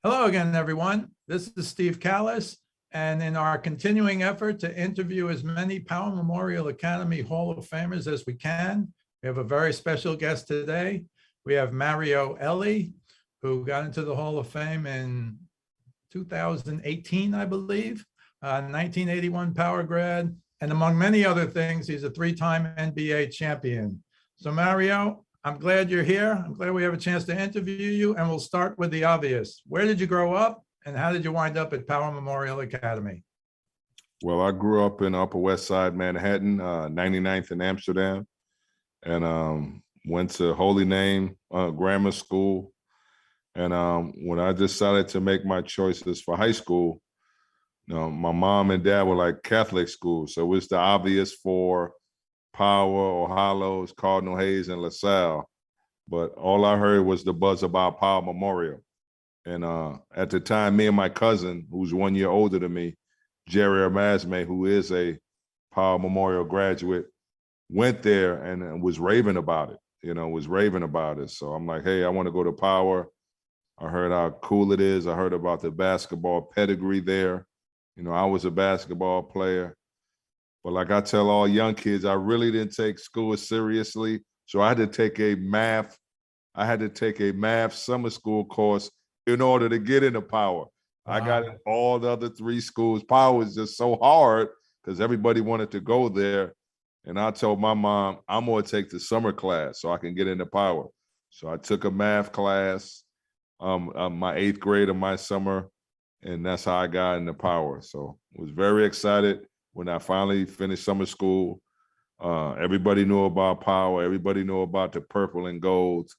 Hello again, everyone. This is Steve Callis, and in our continuing effort to interview as many Power Memorial Academy Hall of Famers as we can, we have a very special guest today. We have Mario Elie, who got into the Hall of Fame in 2018, I believe, 1981 Power grad, and among many other things, he's a three-time NBA champion. So Mario, I'm glad you're here. I'm glad we have a chance to interview you, and we'll start with the obvious. Where did you grow up, and how did you wind up at Power Memorial Academy? Well, I grew up in Upper West Side Manhattan, 99th in Amsterdam, and went to Holy Name Grammar School. And when I decided to make my choices for high school, my mom and dad were like Catholic schools, so it was the obvious for Power or Hollows, Cardinal Hayes, and LaSalle. But all I heard was the buzz about Power Memorial. And at the time, me and my cousin, who's 1 year older than me, Jerry Erasme, who is a Power Memorial graduate, went there and was raving about it, So I'm like, hey, I want to go to Power. I heard how cool it is. I heard about the basketball pedigree there. I was a basketball player. But like I tell all young kids, I really didn't take school seriously. So I had to take a math summer school course in order to get into Power. Wow. I got in all the other three schools. Power was just so hard because everybody wanted to go there. And I told my mom, I'm going to take the summer class so I can get into Power. So I took a math class, my 8th grade of my summer, and that's how I got into Power. So I was very excited when I finally finished summer school. Everybody knew about Power. Everybody knew about the purple and gold.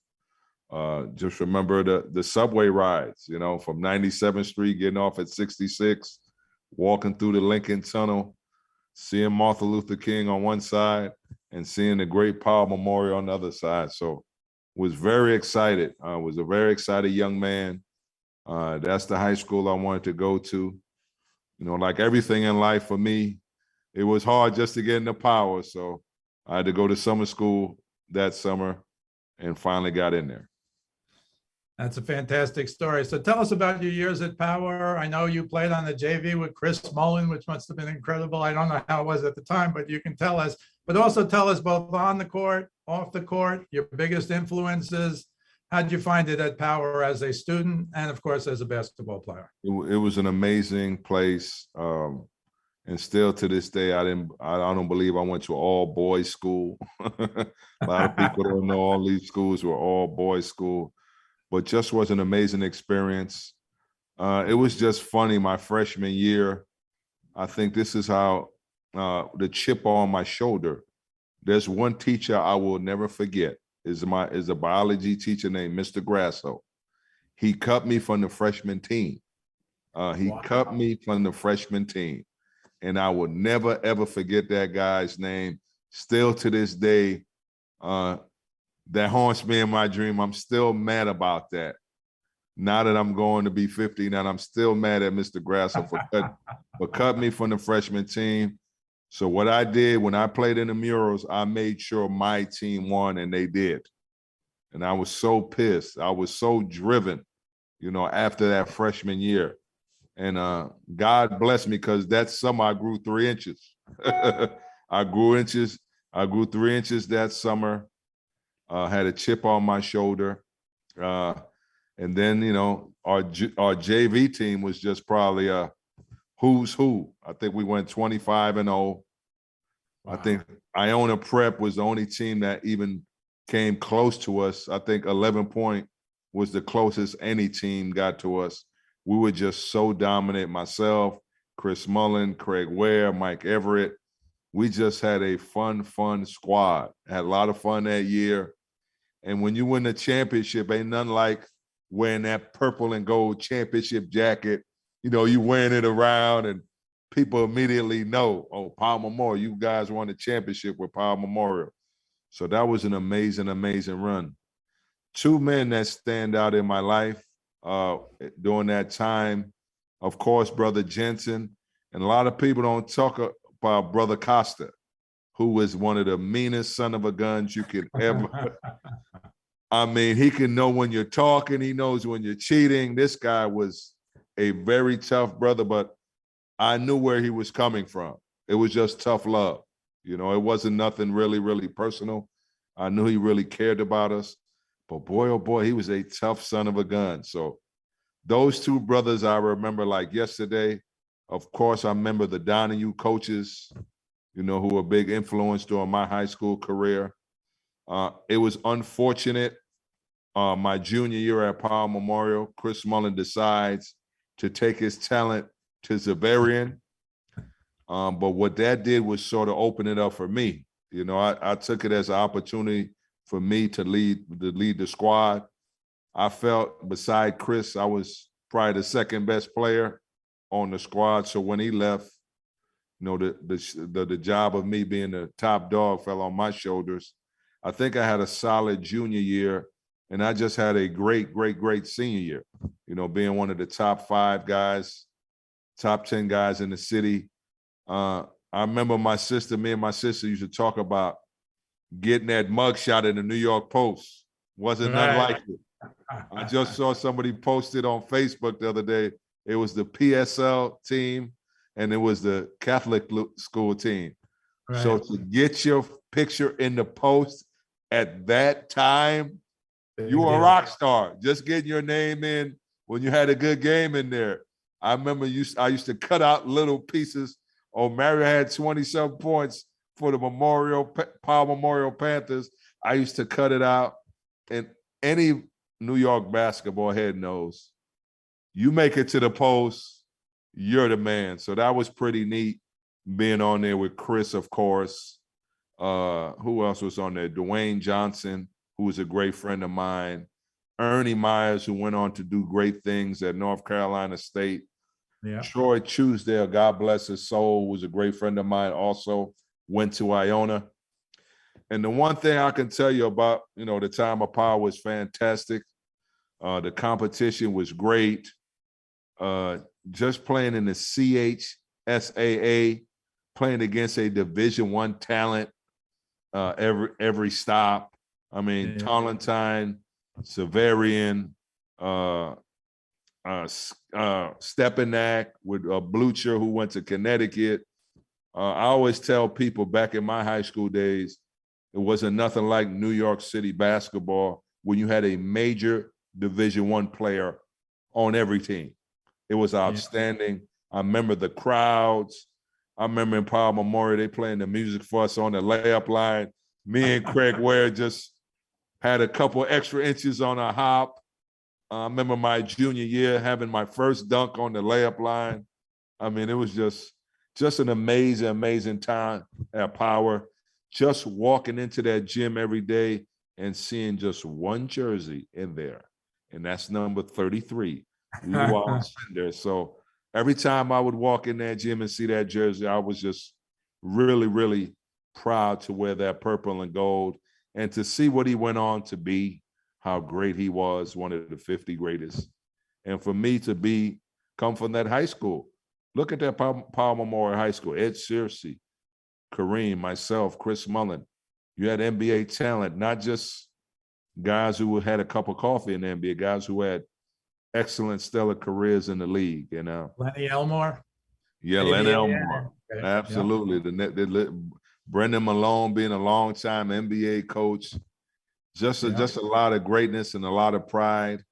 Just remember the subway rides, from 97th Street, getting off at 66, walking through the Lincoln Tunnel, seeing Martin Luther King on one side and seeing the great Power Memorial on the other side. So was very excited. I was a very excited young man. That's the high school I wanted to go to. Like everything in life for me, it was hard just to get into Power. So I had to go to summer school that summer and finally got in there. That's a fantastic story. So tell us about your years at Power. I know you played on the JV with Chris Mullin, which must have been incredible. I don't know how it was at the time, but you can tell us. But also tell us both on the court, off the court, your biggest influences. How did you find it at Power as a student and, of course, as a basketball player? It was an amazing place. And still to this day, I don't believe I went to all boys school. A lot of people don't know all these schools were all boys school, but just was an amazing experience. It was just funny. My freshman year, I think this is how the chip on my shoulder. There's one teacher I will never forget. Is a biology teacher named Mr. Grasso. He cut me from the freshman team. Cut me from the freshman team. And I will never, ever forget that guy's name. Still to this day, that haunts me in my dream. I'm still mad about that. Now that I'm going to be 50, now I'm still mad at Mr. Grasso for cut me from the freshman team. So what I did when I played in the murals, I made sure my team won, and they did. And I was so pissed. I was so driven, after that freshman year. And God bless me, because that summer I grew 3 inches. I grew 3 inches that summer. Had a chip on my shoulder. And then, our JV team was just probably a who's who. I think we went 25-0. Wow. I think Iona Prep was the only team that even came close to us. I think 11 Point was the closest any team got to us. We were just so dominant. Myself, Chris Mullin, Craig Ware, Mike Everett. We just had a fun squad. Had a lot of fun that year. And when you win the championship, ain't nothing like wearing that purple and gold championship jacket. You wearing it around and people immediately know, oh, Power Memorial, you guys won the championship with Power Memorial. So that was an amazing, amazing run. 2 men that stand out in my life during that time, of course, Brother Jensen. And a lot of people don't talk about Brother Costa, who was one of the meanest son of a guns you could ever I mean, he can know when you're talking. He knows when you're cheating. This guy was a very tough brother, but I knew where he was coming from. It was just tough love. You know, it wasn't nothing really, really personal. I knew he really cared about us. But boy, oh boy, he was a tough son of a gun. So those two brothers I remember like yesterday. Of course, I remember the Donahue coaches, you know, who were a big influence during my high school career. It was unfortunate. My junior year at Powell Memorial, Chris Mullen decides to take his talent to Zavarian. But what that did was sort of open it up for me. You know, I took it as an opportunity for me to lead the squad. I felt beside Chris, I was probably the second best player on the squad. So when he left, you know, the job of me being the top dog fell on my shoulders. I think I had a solid junior year, and I just had a great senior year. You know, being one of the top 5 guys, top 10 guys in the city. I remember me and my sister used to talk about getting that mugshot in the New York Post. Wasn't nothing like it. I just saw somebody posted on Facebook the other day. It was the PSL team and it was the Catholic school team. Right. So to get your picture in the Post at that time, you were a rock star. Just getting your name in when you had a good game in there. I remember I used to cut out little pieces. Oh, Mario had 27 points for the Powell Memorial Panthers. I used to cut it out. And any New York basketball head knows, you make it to the Post, you're the man. So that was pretty neat, being on there with Chris, of course. Who else was on there? Dwayne Johnson, who was a great friend of mine. Ernie Myers, who went on to do great things at North Carolina State. Yeah. Troy Truesdale, God bless his soul, was a great friend of mine, also went to Iona. And the one thing I can tell you about, you know, the time of Powell was fantastic. The competition was great. Just playing in the CHSAA, playing against a Division I talent every stop. I mean, yeah. Tolentine, Zavarian, Stepanak with Blucher, who went to Connecticut. I always tell people back in my high school days, it wasn't nothing like New York City basketball when you had a major Division I player on every team. It was outstanding. Yeah. I remember the crowds. I remember in Powell Memorial, they playing the music for us on the layup line. Me and Craig Ware just had a couple extra inches on a hop. I remember my junior year having my first dunk on the layup line. I mean, it was just an amazing time at Power. Just walking into that gym every day and seeing just one jersey in there, and that's number 33. So every time I would walk in that gym and see that jersey, I was just really proud to wear that purple and gold and to see what he went on to be, how great he was, one of the 50 greatest. And for me to come from that high school, look at that Powell Memorial High School, Ed Searcy, Kareem, myself, Chris Mullen. You had NBA talent, not just guys who had a cup of coffee in the NBA, guys who had excellent, stellar careers in the league, you know. Lenny Elmore. Yeah, Lenny Elmore. Okay. Absolutely. Yep. Brendan Malone being a long-time NBA coach. Just a lot of greatness and a lot of pride.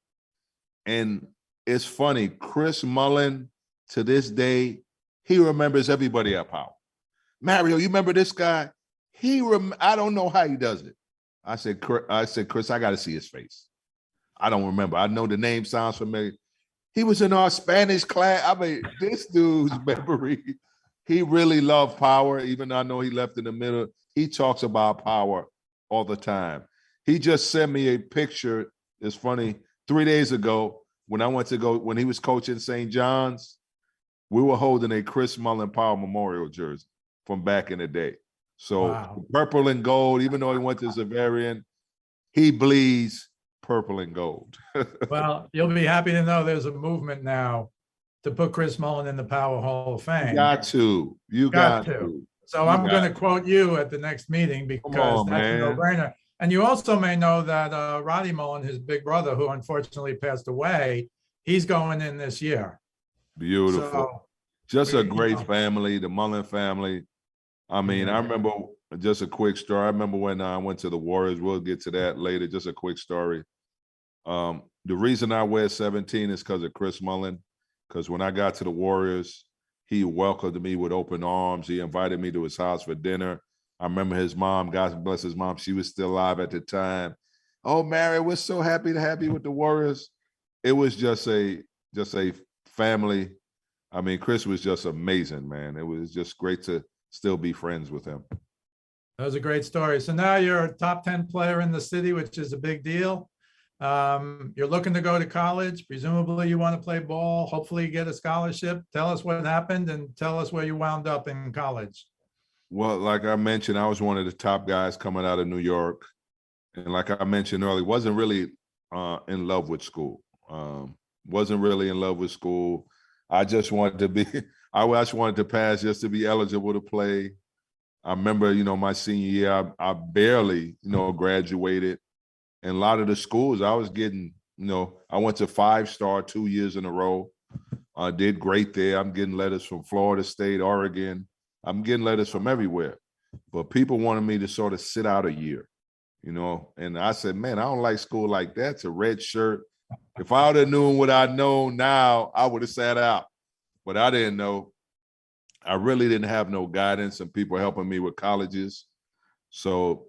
And it's funny, Chris Mullen, to this day, he remembers everybody at Powell. Mario, you remember this guy? I don't know how he does it. I said, Chris, I got to see his face. I don't remember. I know the name sounds familiar. He was in our Spanish class. I mean, this dude's memory, he really loved Power, even though I know he left in the middle. He talks about Power all the time. He just sent me a picture. It's funny. 3 days ago, when he was coaching St. John's, we were holding a Chris Mullen Powell Memorial jersey from back in the day. So purple and gold, even though he went to Zavarian, he bleeds purple and gold. Well, you'll be happy to know there's a movement now to put Chris Mullen in the Power Hall of Fame. You got to. You got to. So I'm going to quote you at the next meeting because that's a no-brainer. And you also may know that Roddy Mullen, his big brother, who unfortunately passed away, he's going in this year. Beautiful. So Just a great family, the Mullen family. I mean, I remember just a quick story. I remember when I went to the Warriors. We'll get to that later. Just a quick story. The reason I wear 17 is because of Chris Mullen. Because when I got to the Warriors, he welcomed me with open arms. He invited me to his house for dinner. I remember his mom, God bless his mom, she was still alive at the time. Oh, Mary, we're so happy to have you with the Warriors. It was just a family. I mean, Chris was just amazing, man. It was just great to still be friends with him. That was a great story. So now you're a top 10 player in the city, which is a big deal. You're looking to go to college. Presumably you want to play ball. Hopefully you get a scholarship. Tell us what happened and tell us where you wound up in college. Well, like I mentioned, I was one of the top guys coming out of New York. And like I mentioned earlier, wasn't really in love with school. Wasn't really in love with school. I just wanted to be, I just wanted to pass just to be eligible to play. I remember, my senior year, I barely, graduated. And a lot of the schools I was getting, I went to 5-star 2 years in a row. I did great there. I'm getting letters from Florida State, Oregon. I'm getting letters from everywhere. But people wanted me to sort of sit out a year, And I said, man, I don't like school like that. It's a red shirt. If I would have known what I know now, I would have sat out. But I didn't know. I really didn't have no guidance and people helping me with colleges. So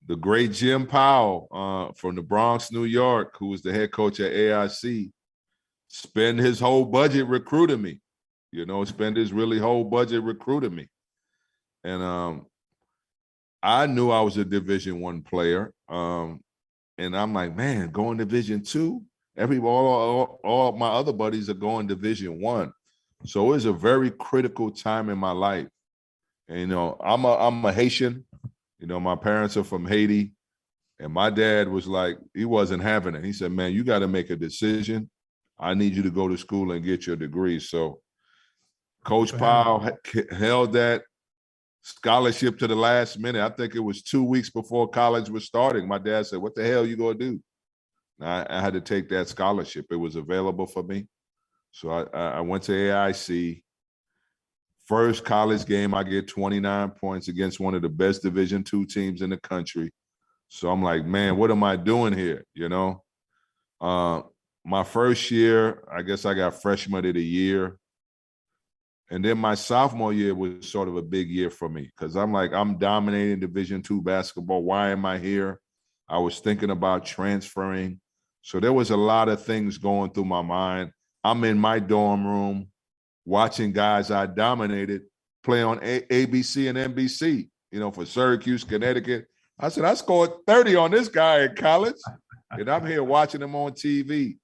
the great Jim Powell from the Bronx, New York, who was the head coach at AIC, spent his whole budget recruiting me, spend his really whole budget recruiting me. And I knew I was a Division I player. And I'm like, man, going Division II? All my other buddies are going Division I. So it was a very critical time in my life. And, I'm a Haitian. My parents are from Haiti. And my dad was like, he wasn't having it. He said, man, you got to make a decision. I need you to go to school and get your degree. So Coach Powell held that scholarship to the last minute. I think it was 2 weeks before college was starting. My dad said, what the hell are you going to do? And I had to take that scholarship. It was available for me. So I went to AIC. First college game, I get 29 points against one of the best Division II teams in the country. So I'm like, man, what am I doing here? My first year, I guess I got freshman of the year. And then my sophomore year was sort of a big year for me because I'm like, I'm dominating Division II basketball. Why am I here? I was thinking about transferring. So there was a lot of things going through my mind. I'm in my dorm room watching guys I dominated play on ABC and NBC, for Syracuse, Connecticut. I said, I scored 30 on this guy in college, and I'm here watching him on TV.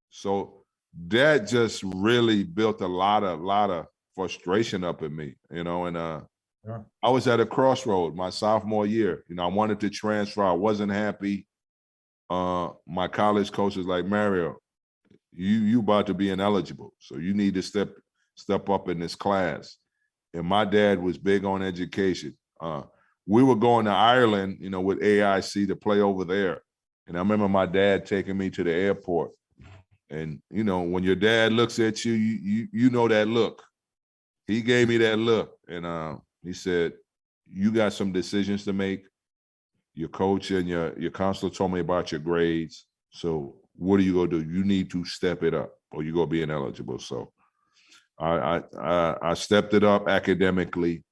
So that just really built a lot of frustration up in me, and Sure. I was at a crossroad my sophomore year. I wanted to transfer. I wasn't happy. My college coach was like, Mario, you about to be ineligible, so you need to step up in this class. And my dad was big on education. We were going to Ireland, with AIC to play over there. And I remember my dad taking me to the airport. And, when your dad looks at you, you know that look. He gave me that look. And he said, you got some decisions to make. Your coach and your counselor told me about your grades. So what are you going to do? You need to step it up or you're going to be ineligible. So I stepped it up academically.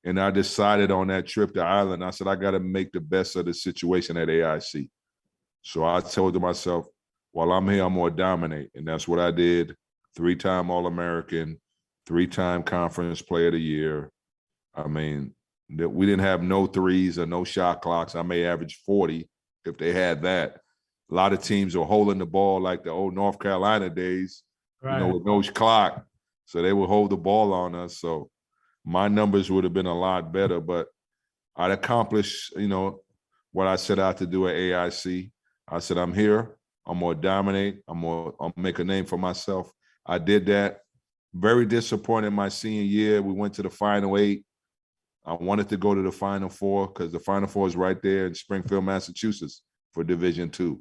And I decided on that trip to Ireland, I said, I got to make the best of the situation at AIC. So I told myself, while I'm here, I'm going to dominate. And that's what I did. 3-time All-American, 3-time Conference Player of the Year. I mean, we didn't have no threes or no shot clocks. I may average 40 if they had that. A lot of teams were holding the ball like the old North Carolina days, Right. with no clock. So they would hold the ball on us. So my numbers would have been a lot better, but I'd accomplished, what I set out to do at AIC. I said, I'm here. I'm going to dominate. I'll make a name for myself. I did that. Very disappointed my senior year. We went to the Final 8. I wanted to go to the Final Four because the Final Four is right there in Springfield, Massachusetts for Division II.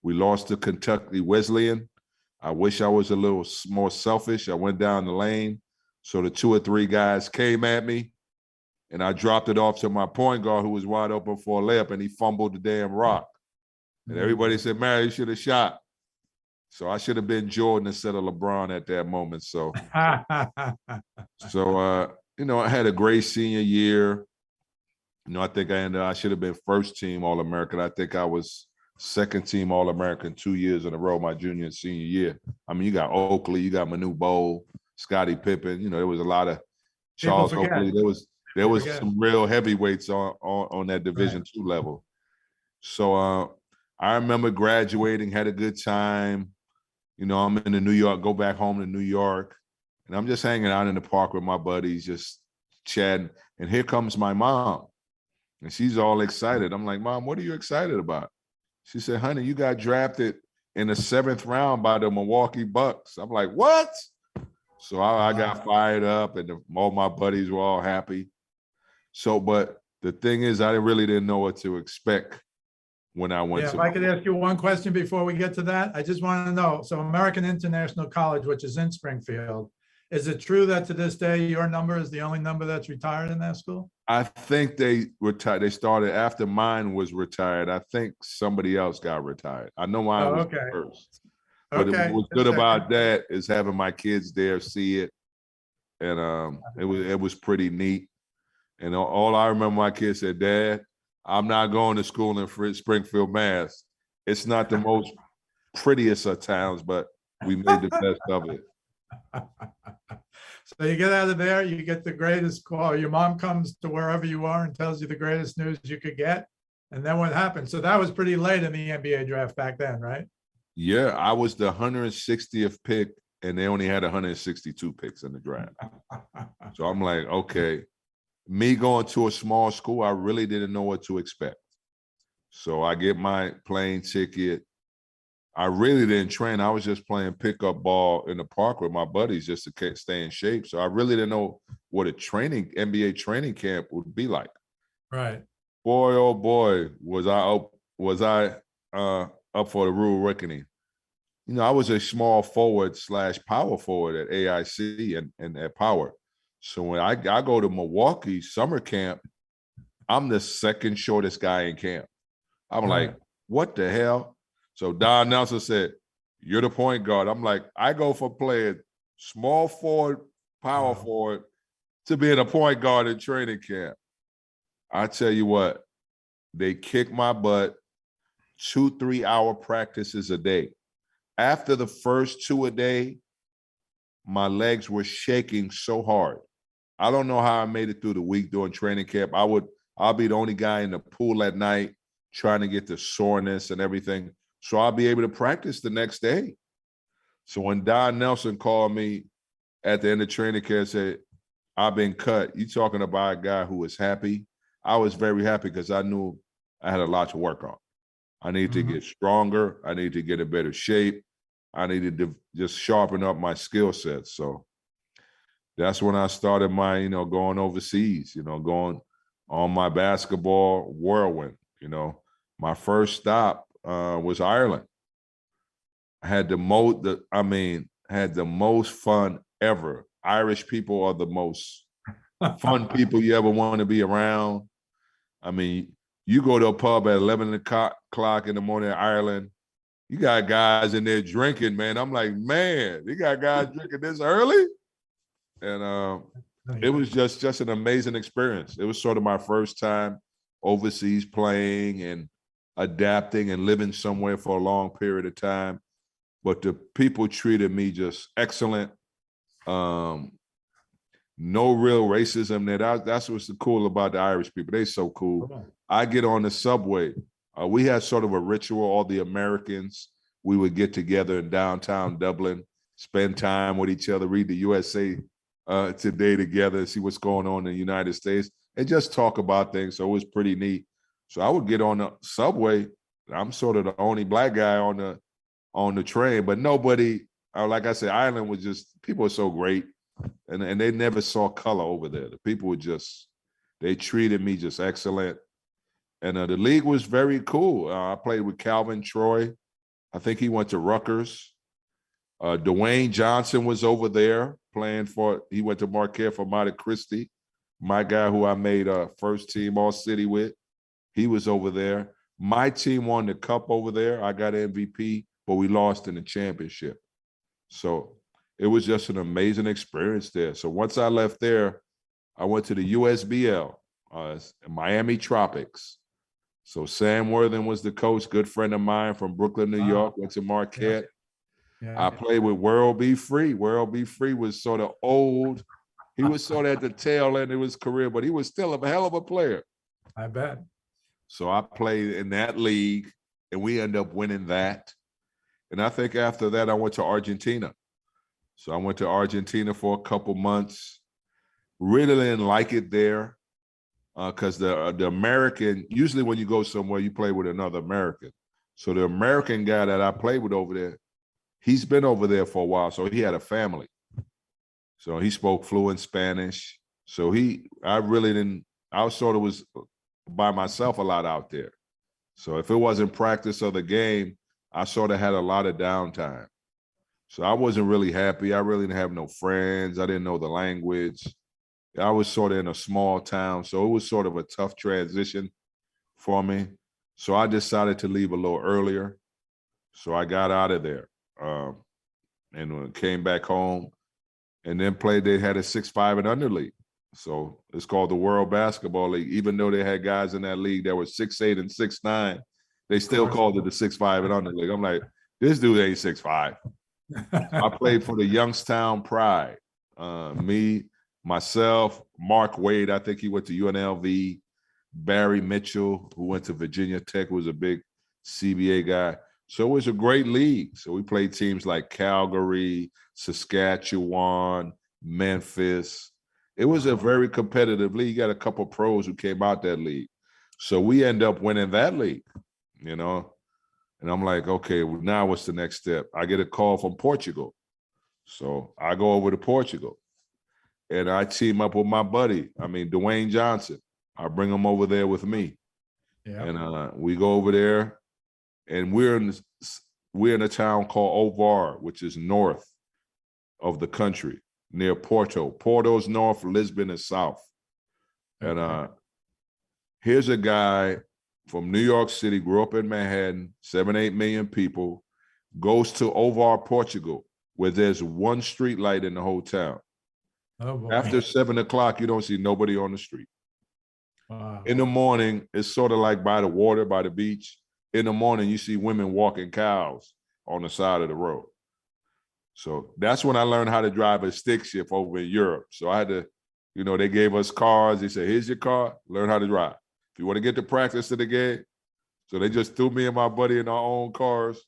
We lost to Kentucky Wesleyan. I wish I was a little more selfish. I went down the lane. So the 2 or 3 guys came at me, and I dropped it off to my point guard who was wide open for a layup, and he fumbled the damn rock. And everybody said, "Man, you should have shot." So I should have been Jordan instead of LeBron at that moment. So, I had a great senior year. I think I should have been first team All-American. I think I was second team All-American 2 years in a row, my junior and senior year. I mean, you got Oakley, you got Manu Bowl, Scottie Pippen. There was a lot of Charles Oakley. There was some real heavyweights on that Division II level. So I remember graduating, had a good time. I'm in New York, go back home to New York, and I'm just hanging out in the park with my buddies, just chatting. And here comes my mom, and she's all excited. I'm like, "Mom, what are you excited about?" She said, "Honey, you got drafted in the 7th round by the Milwaukee Bucks." I'm like, "What?" So I got fired up, and all my buddies were all happy. So, but the thing is, I really didn't know what to expect when I went to. If I could ask you one question before we get to that, I just want to know. So American International College, which is in Springfield, is it true that to this day your number is the only number that's retired in that school? I think they retired. They started after mine was retired. I think somebody else got retired. I know mine was first. But what was good about that is having my kids there see it, and it was pretty neat. And all I remember, my kids said, "Dad, I'm not going to school in Springfield, Mass. It's not the most prettiest of towns, but we made the best of it." So you get out of there, you get the greatest call. Your mom comes to wherever you are and tells you the greatest news you could get. And then what happened? So that was pretty late in the NBA draft back then, right? Yeah, I was the 160th pick, and they only had 162 picks in the draft. So I'm like, okay. Me going to a small school, I really didn't know what to expect. So I get my plane ticket. I really didn't train. I was just playing pickup ball in the park with my buddies just to stay in shape. So I really didn't know what a NBA training camp would be like. Right. Boy, oh boy, was I up for the rude reckoning. I was a small forward / power forward at AIC and at Power. So when I go to Milwaukee summer camp, I'm the second shortest guy in camp. I'm like, what the hell? So Don Nelson said, "You're the point guard." I'm like, I go from playing small forward, power forward, to being a point guard in training camp. I tell you what, they kicked my butt 2-3 hour practices a day. After the first 2 a day, my legs were shaking so hard. I don't know how I made it through the week during training camp. I'll be the only guy in the pool at night trying to get the soreness and everything. So I'll be able to practice the next day. So when Don Nelson called me at the end of training camp and said, "I've been cut," you talking about a guy who was happy. I was very happy because I knew I had a lot to work on. I needed to get stronger. I needed to get in better shape. I needed to just sharpen up my skill set. So that's when I started my, going overseas, going on my basketball whirlwind. My first stop was Ireland. I had the most fun ever. Irish people are the most fun people you ever want to be around. I mean, you go to a pub at 11 o'clock in the morning in Ireland, you got guys in there drinking, man. I'm like, man, you got guys drinking this early? And it was just an amazing experience. It was sort of my first time overseas playing and adapting and living somewhere for a long period of time. But the people treated me just excellent. No real racism there. That's what's cool about the Irish people. They so cool. I get on the subway. We had sort of a ritual, all the Americans. We would get together in downtown Dublin, spend time with each other, read the USA Today together, see what's going on in the United States, and just talk about things. So it was pretty neat. So I would get on the subway. I'm sort of the only black guy on the train, but nobody, like I said, Ireland was just, people are so great. And they never saw color over there. The people were just They treated me just excellent. And the league was very cool. I played with Calvin Troy. I think he went to Rutgers. Dwayne Johnson was over there playing he went to Marquette for Monte Christi. My guy who I made first team All-City with, he was over there. My team won the cup over there. I got MVP, but we lost in the championship. So it was just an amazing experience there. So once I left there, I went to the USBL, Miami Tropics. So Sam Worthen was the coach, good friend of mine from Brooklyn, New York, went to Marquette. Yeah. I played with World B. Free. World B. Free was sort of old. He was sort of at the tail end of his career, but he was still a hell of a player. I bet. So I played in that league, and we ended up winning that. And I think after that, I went to Argentina. So I went to Argentina for a couple months. Really didn't like it there because the American, usually when you go somewhere, you play with another American. So the American guy that I played with over there, he's been over there for a while, so he had a family. So he spoke fluent Spanish. So I was by myself a lot out there. So if it wasn't practice or the game, I sort of had a lot of downtime. So I wasn't really happy. I really didn't have no friends. I didn't know the language. I was sort of in a small town, so it was sort of a tough transition for me. So I decided to leave a little earlier. So I got out of there and came back home and then they had a 6'5" and under league. So it's called the World Basketball League. Even though they had guys in that league that were 6'8" and 6'9", they still called it the 6'5" and under league. I'm like, this dude ain't 6'5". I played for the Youngstown Pride. Myself, Mark Wade, I think he went to UNLV. Barry Mitchell, who went to Virginia Tech, was a big CBA guy. So it was a great league. So we played teams like Calgary, Saskatchewan, Memphis. It was a very competitive league. You got a couple of pros who came out that league. So we end up winning that league, And I'm like, okay, well, now what's the next step? I get a call from Portugal. So I go over to Portugal and I team up with my buddy, Dwayne Johnson. I bring him over there with me. Yeah. And we go over there and we're in a town called Ovar, which is north of the country, near Porto. Porto's north, Lisbon is south. Okay. And here's a guy from New York City, grew up in Manhattan, 7-8 million people, goes to Ovar, Portugal, where there's one street light in the whole town. Oh, boy. After 7 o'clock, you don't see nobody on the street. Wow. In the morning, it's sort of like by the water, by the beach. In the morning, you see women walking cows on the side of the road. So that's when I learned how to drive a stick shift over in Europe. So I had to, they gave us cars. They said, here's your car, learn how to drive. If you want to get to practice to the game. So they just threw me and my buddy in our own cars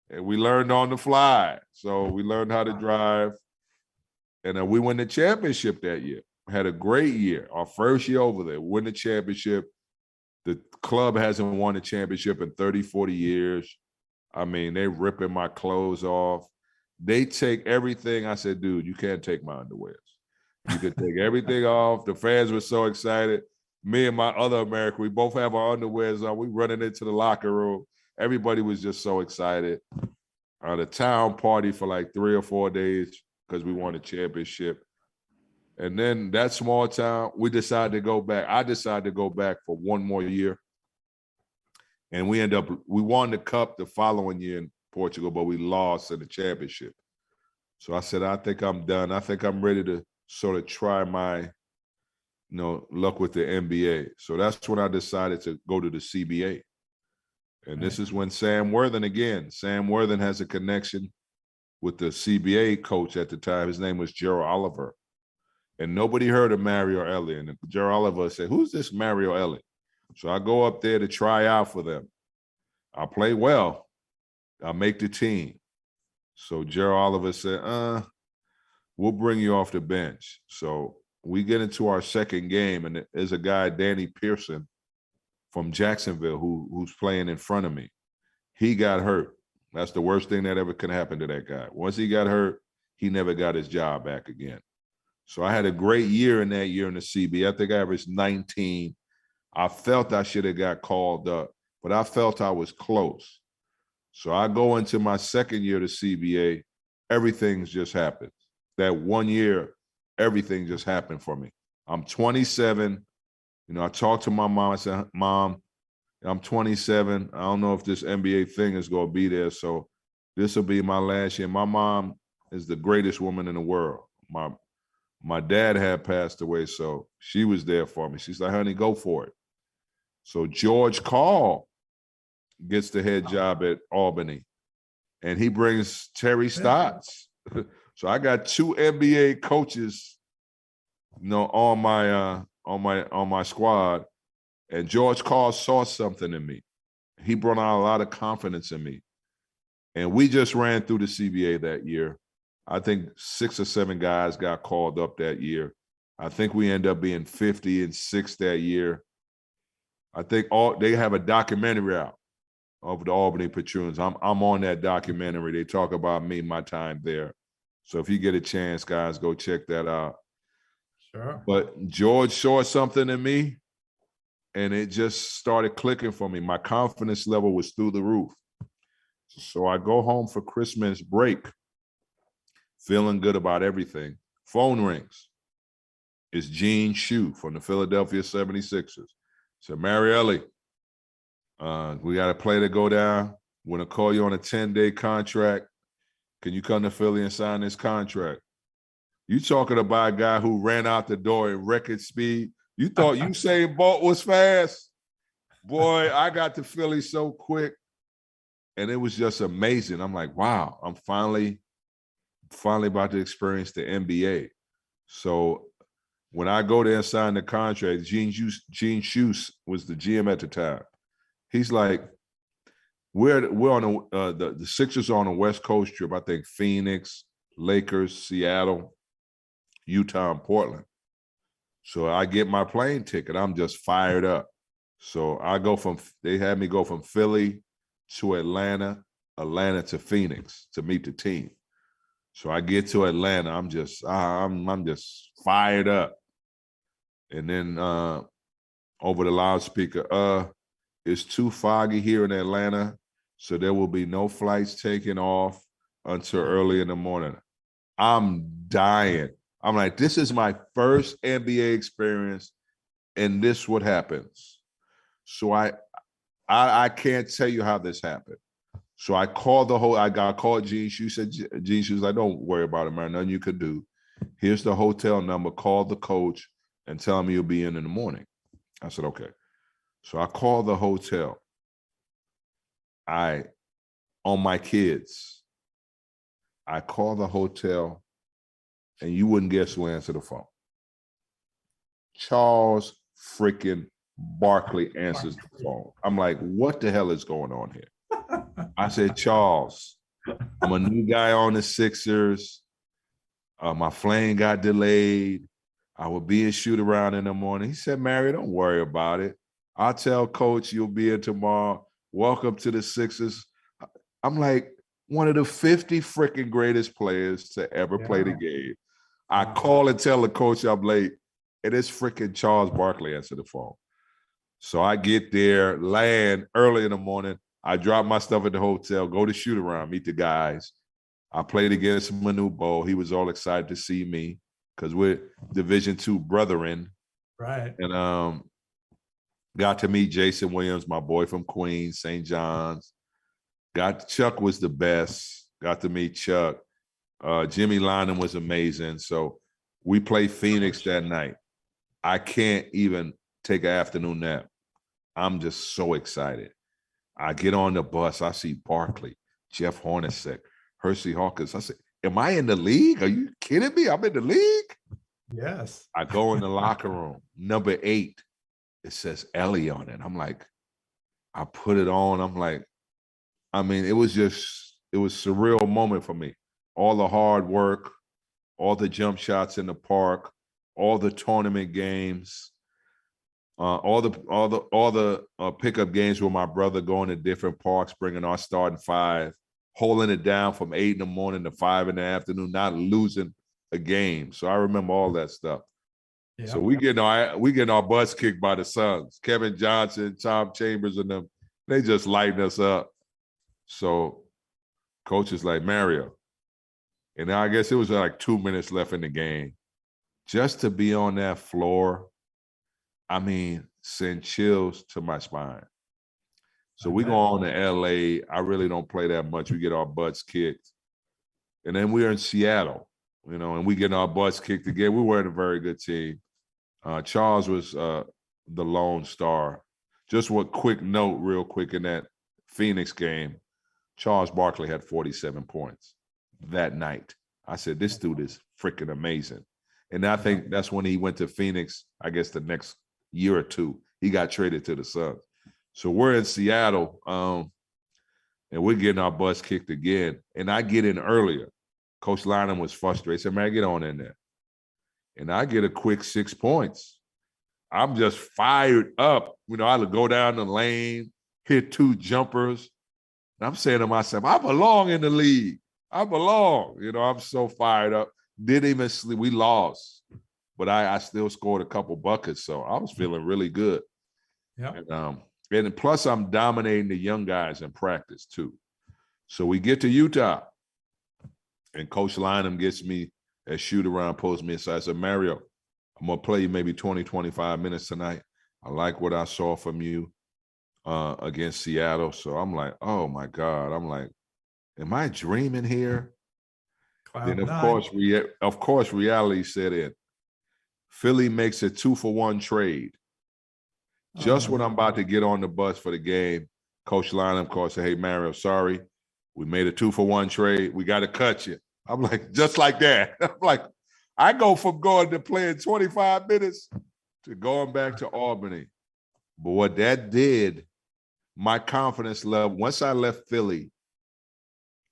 and we learned on the fly. So we learned how to drive. And we won the championship that year. Had a great year. Our first year over there, win the championship. The club hasn't won a championship in 30, 40 years. They ripping my clothes off. They take everything. I said, dude, you can't take my underwears. You can take everything off. The fans were so excited. Me and my other American, we both have our underwears on. We running into the locker room. Everybody was just so excited. The town party for like 3 or 4 days because we won a championship. And then that small town, we decided to go back. I decided to go back for one more year. And we won the cup the following year in Portugal, but we lost in the championship. So I said, I think I'm done. I think I'm ready to sort of try my, luck with the NBA. So that's when I decided to go to the CBA. And this is when Sam Worthen has a connection with the CBA coach at the time. His name was Gerald Oliver. And nobody heard of Mario Elie. And Gerald Oliver said, who's this Mario Elie? So I go up there to try out for them. I play well. I make the team. So Gerald Oliver said, we'll bring you off the bench. So we get into our second game, and there's a guy, Danny Pearson, from Jacksonville, who's playing in front of me. He got hurt. That's the worst thing that ever could happen to that guy. Once he got hurt, he never got his job back again. So I had a great year in that year in the CBA. I think I averaged 19. I felt I should have got called up, but I felt I was close. So I go into my second year of the CBA, everything's just happened. That 1 year, everything just happened for me. I'm 27. You know, I talked to my mom. I said, Mom, I'm 27. I don't know if this NBA thing is going to be there. So this will be my last year. My mom is the greatest woman in the world. My dad had passed away, so she was there for me. She's like, honey, go for it. So George Karl gets the head job at Albany, and he brings Terry Stotts. So I got 2 NBA coaches, you know, on my squad. And George Karl saw something in me. He brought out a lot of confidence in me. And we just ran through the CBA that year. I think 6 or 7 guys got called up that year. I think we end up being 50-6 that year. I think they have a documentary out of the Albany Patroons. I'm on that documentary. They talk about me, my time there. So if you get a chance, guys, go check that out. Sure. But George saw something in me, and it just started clicking for me. My confidence level was through the roof. So I go home for Christmas break, feeling good about everything. Phone rings. It's Gene Shue from the Philadelphia 76ers. So, Mary Elie, we got a play to go down. We're going to call you on a 10-day contract. Can you come to Philly and sign this contract? You talking about a guy who ran out the door at record speed. You thought Usain Bolt was fast? Boy, I got to Philly so quick. And it was just amazing. I'm like, wow, I'm finally about to experience the NBA. So when I go there and sign the contract, Gene Shue was the GM at the time. He's like, we're on the Sixers are on a West Coast trip. I think Phoenix, Lakers, Seattle, Utah, and Portland. So I get my plane ticket. I'm just fired up. So they had me go from Philly to Atlanta to Phoenix to meet the team. So I get to Atlanta. I'm just fired up. And then over the loudspeaker, it's too foggy here in Atlanta, so there will be no flights taking off until early in the morning. I'm dying. I'm like, this is my first NBA experience, and this what happens. So I can't tell you how this happened. So I called Gene Shue. Gene Shue was like, don't worry about it, man. Nothing you could do. Here's the hotel number. Call the coach and tell him you'll be in the morning. I said, okay. So I called the hotel. On my kids, I called the hotel, and you wouldn't guess who answered the phone. Charles freaking Barkley answers the phone. I'm like, what the hell is going on here? I said, Charles, I'm a new guy on the Sixers. My plane got delayed. I will be in shoot around in the morning. He said, Mary, don't worry about it. I'll tell coach you'll be in tomorrow. Welcome to the Sixers. I'm like, one of the 50 freaking greatest players to ever play the game. I call and tell the coach I'm late, and it's freaking Charles Barkley answer the phone. So I get there, land early in the morning. I drop my stuff at the hotel, go to shoot around, meet the guys. I played against Manu Bol. He was all excited to see me because we're Division II brethren. Right. And got to meet Jason Williams, my boy from Queens, St. John's. Chuck was the best. Got to meet Chuck. Jimmy Lyman was amazing. So we played Phoenix that night. I can't even take an afternoon nap. I'm just so excited. I get on the bus. I see Barkley, Jeff Hornacek, Hersey Hawkins. I say, am I in the league? Are you kidding me? I'm in the league? Yes. I go in the locker room. Number 8, it says Elie on it. I'm like, I put it on. I'm like, I mean, it was a surreal moment for me. All the hard work, all the jump shots in the park, all the tournament games, all the pickup games with my brother, going to different parks, bringing our starting 5, holding it down from 8 in the morning to 5 in the afternoon, not losing a game. So I remember all that stuff. Yeah. So we getting our butts kicked by the Suns. Kevin Johnson, Tom Chambers, and them, they just lighten us up. So coach is like, Mario. And I guess it was like 2 minutes left in the game. Just to be on that floor, I mean, send chills to my spine. So we go on to LA. I really don't play that much. We get our butts kicked. And then we're in Seattle, and we get our butts kicked again. We weren't a very good team. Charles was the lone star. Just one quick note, real quick, in that Phoenix game, Charles Barkley had 47 points that night. I said, this dude is freaking amazing. And I think that's when he went to Phoenix, I guess the next year or two. He got traded to the Suns. So we're in Seattle, and we're getting our butts kicked again. And I get in earlier. Coach Lynham was frustrated. He said, man, get on in there. And I get a quick 6 points. I'm just fired up. I would go down the lane, hit 2 jumpers. And I'm saying to myself, I belong in the league. I belong. I'm so fired up. Didn't even sleep. We lost. But I still scored a couple buckets. So I was feeling really good. Yeah. And plus, I'm dominating the young guys in practice, too. So we get to Utah, and Coach Lynham gets me a shoot-around, pulls me aside. I said, Mario, I'm going to play you maybe 20, 25 minutes tonight. I like what I saw from you against Seattle. So I'm like, oh, my God. I'm like, am I dreaming here? Then, of course, reality set in. Philly makes a 2-for-1 trade. Just when I'm about to get on the bus for the game, Coach Lynham calls, say, hey, Mario, sorry. We made a 2-for-1 trade. We got to cut you. I'm like, just like that. I'm like, I go from going to playing 25 minutes to going back to Albany. But what that did, my confidence level, once I left Philly,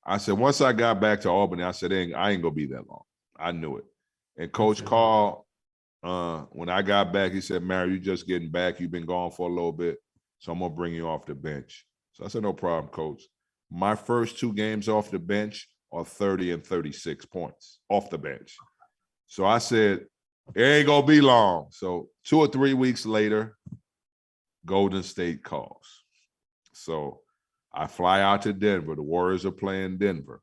I said, once I got back to Albany, I said, I ain't going to be that long. I knew it. And Coach called. When I got back, he said, Mario, you just getting back. You've been gone for a little bit, so I'm going to bring you off the bench. So I said, no problem, Coach. My first 2 games off the bench are 30 and 36 points off the bench. So I said, it ain't going to be long. So 2 or 3 weeks later, Golden State calls. So I fly out to Denver. The Warriors are playing Denver.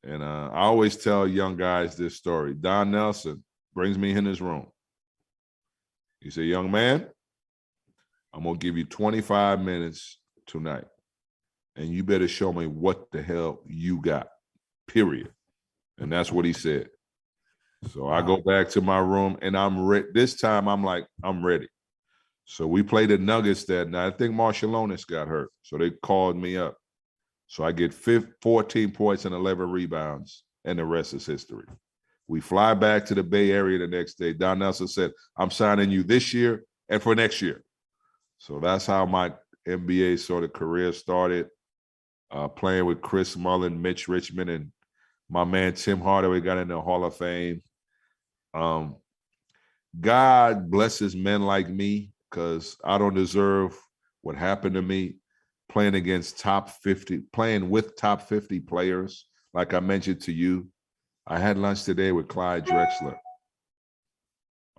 And I always tell young guys this story. Don Nelson brings me in his room. He said, young man, I'm going to give you 25 minutes tonight, and you better show me what the hell you got, period. And that's what he said. So I go back to my room, and I'm ready. This time, I'm like, I'm ready. So we played the Nuggets that night. I think Marshallonis got hurt, so they called me up. So I get 14 points and 11 rebounds, and the rest is history. We fly back to the Bay Area the next day. Don Nelson said, I'm signing you this year and for next year. So that's how my NBA sort of career started, playing with Chris Mullin, Mitch Richmond, and my man Tim Hardaway got in the Hall of Fame. God blesses men like me, because I don't deserve what happened to me playing against playing with top 50 players. Like I mentioned to you, I had lunch today with Clyde Drexler.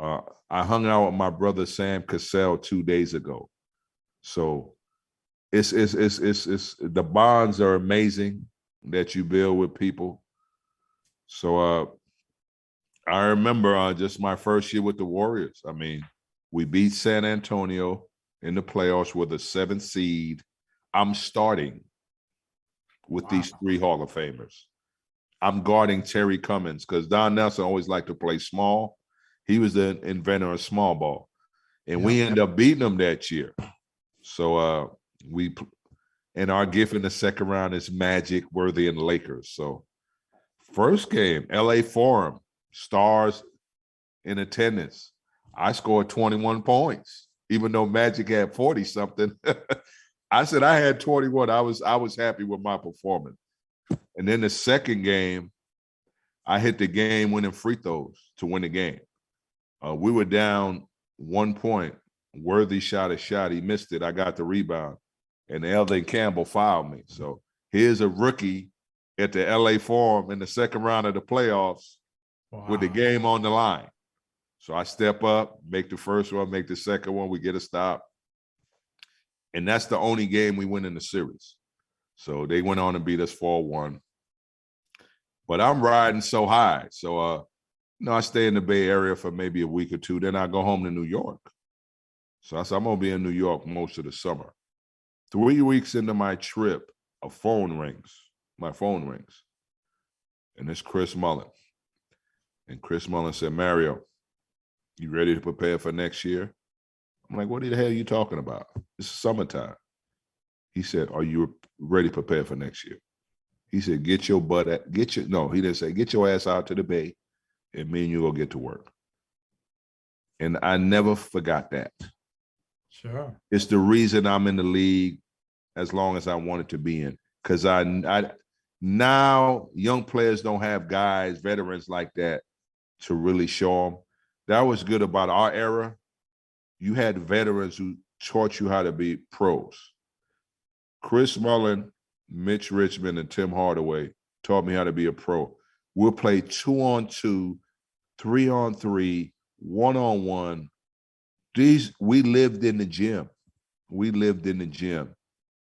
I hung out with my brother Sam Cassell 2 days ago. So it's the bonds are amazing that you build with people. So I remember just my first year with the Warriors. I mean, we beat San Antonio in the playoffs with a 7th seed. I'm starting with these 3 Hall of Famers. I'm guarding Terry Cummins because Don Nelson always liked to play small. He was the inventor of small ball. And we ended up beating them that year. So and our gift in the second round is Magic, Worthy, and Lakers. So first game, LA Forum, stars in attendance. I scored 21 points, even though Magic had 40-something. I said I had 21. I was happy with my performance. And then the second game, I hit the game-winning free throws to win the game. We were down 1 point. Worthy shot a shot. He missed it. I got the rebound. And Elden Campbell fouled me. So here's a rookie at the LA Forum in the second round of the playoffs with the Wow. game on the line. So I step up, make the first one, make the second one, we get a stop. And that's the only game we win in the series. So they went on and beat us 4-1. But I'm riding so high. So, I stay in the Bay Area for maybe a week or two. Then I go home to New York. So I said, I'm going to be in New York most of the summer. 3 weeks into my trip, my phone rings. And it's Chris Mullin. And Chris Mullin said, Mario, you ready to prepare for next year? I'm like, what the hell are you talking about? It's summertime. He said, are you ready to prepare for next year? He said, he didn't say, get your ass out to the Bay and me and you go get to work. And I never forgot that. Sure. It's the reason I'm in the league as long as I wanted to be in. Because I now young players don't have guys, veterans like that to really show them. That was good about our era. You had veterans who taught you how to be pros. Chris Mullin, Mitch Richmond, and Tim Hardaway taught me how to be a pro. We'll play 2-on-2, 3-on-3, 1-on-1. We lived in the gym.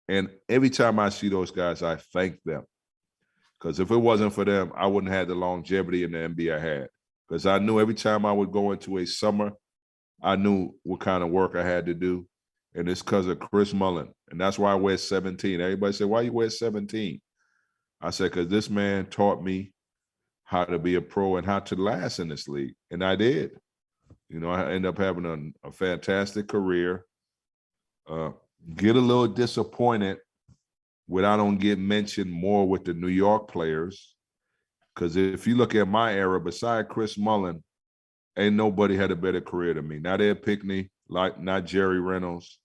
And every time I see those guys, I thank them. Because if it wasn't for them, I wouldn't have the longevity in the NBA I had. Because I knew every time I would go into a summer, I knew what kind of work I had to do. And it's because of Chris Mullin. And that's why I wear 17. Everybody said, why you wear 17? I said, because this man taught me how to be a pro and how to last in this league. And I did. I ended up having a fantastic career. Get a little disappointed when I don't get mentioned more with the New York players. Because if you look at my era, beside Chris Mullin, ain't nobody had a better career than me. Not Ed Pinckney, not Jerry Reynolds,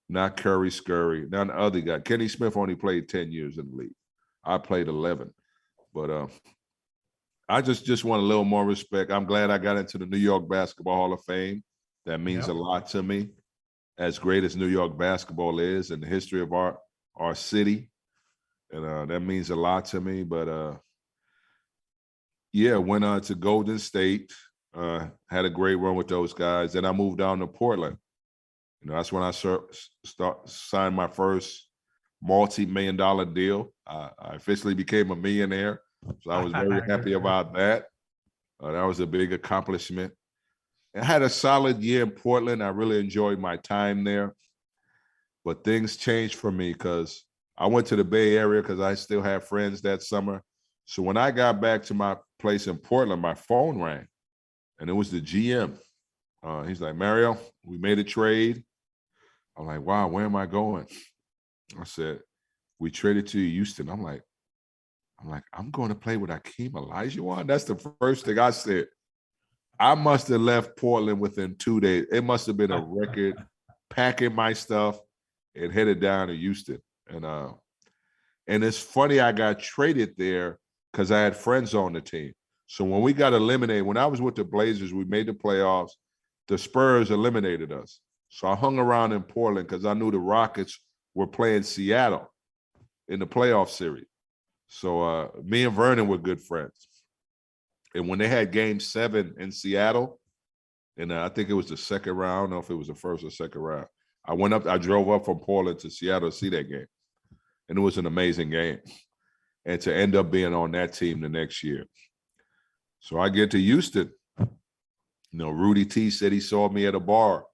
not Curry Scurry, not the other guy. Kenny Smith only played 10 years in the league. I played 11. But I just want a little more respect. I'm glad I got into the New York Basketball Hall of Fame. That means a lot to me. As great as New York basketball is in the history of our city. And that means a lot to me. But went to Golden State, had a great run with those guys. Then I moved down to Portland. That's when I signed my first multi-million-dollar deal. I officially became a millionaire. So I was very happy about that. That was a big accomplishment. I had a solid year in Portland. I really enjoyed my time there. But things changed for me because I went to the Bay Area because I still had friends that summer. So when I got back to my place in Portland, my phone rang, and it was the GM. He's like, Mario, we made a trade. I'm like, wow, where am I going? I said, we traded to Houston. I'm like, I'm going to play with Akeem Olajuwon? That's the first thing I said. I must have left Portland within 2 days. It must have been a record, packing my stuff and headed down to Houston. And it's funny I got traded there because I had friends on the team. So when we got eliminated, when I was with the Blazers, we made the playoffs. The Spurs eliminated us. So I hung around in Portland because I knew the Rockets were playing Seattle in the playoff series. So me and Vernon were good friends. And when they had game 7 in Seattle, and I think it was the second round, I don't know if it was the first or second round, I drove up from Portland to Seattle to see that game. And it was an amazing game. And to end up being on that team the next year. So I get to Houston. Rudy T said he saw me at a bar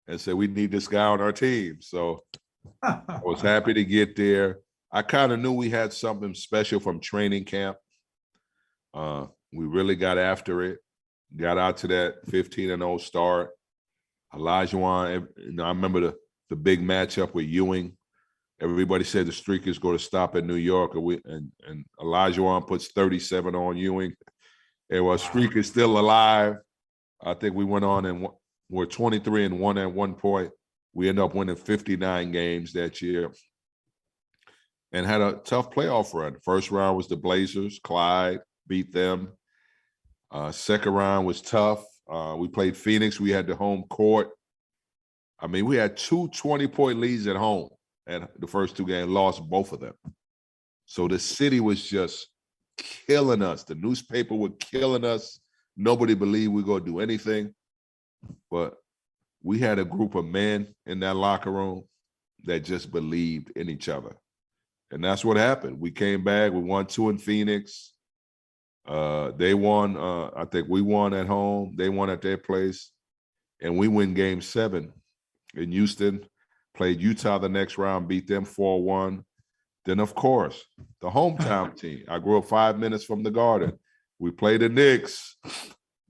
and said, we need this guy on our team. So I was happy to get there. I kind of knew we had something special from training camp. We really got after it, got out to that 15-0 start. Olajuwon, I remember the big matchup with Ewing. Everybody said the streak is going to stop in New York, and Olajuwon puts 37 on Ewing. And while streak is still alive, I think we went on and we're 23-1 at one point. We ended up winning 59 games that year and had a tough playoff run. First round was the Blazers. Clyde beat them. Second round was tough. We played Phoenix. We had the home court. I mean, we had 2 20-point leads at home at the first 2 games, lost both of them. So the city was just killing us. The newspaper were killing us. Nobody believed we were going to do anything. But we had a group of men in that locker room that just believed in each other. And that's what happened. We came back. We won 2 in Phoenix. They won. I think we won at home. They won at their place. And we win game 7 in Houston. Played Utah the next round, beat them 4-1. Then, of course, the hometown team. I grew up 5 minutes from the Garden. We played the Knicks.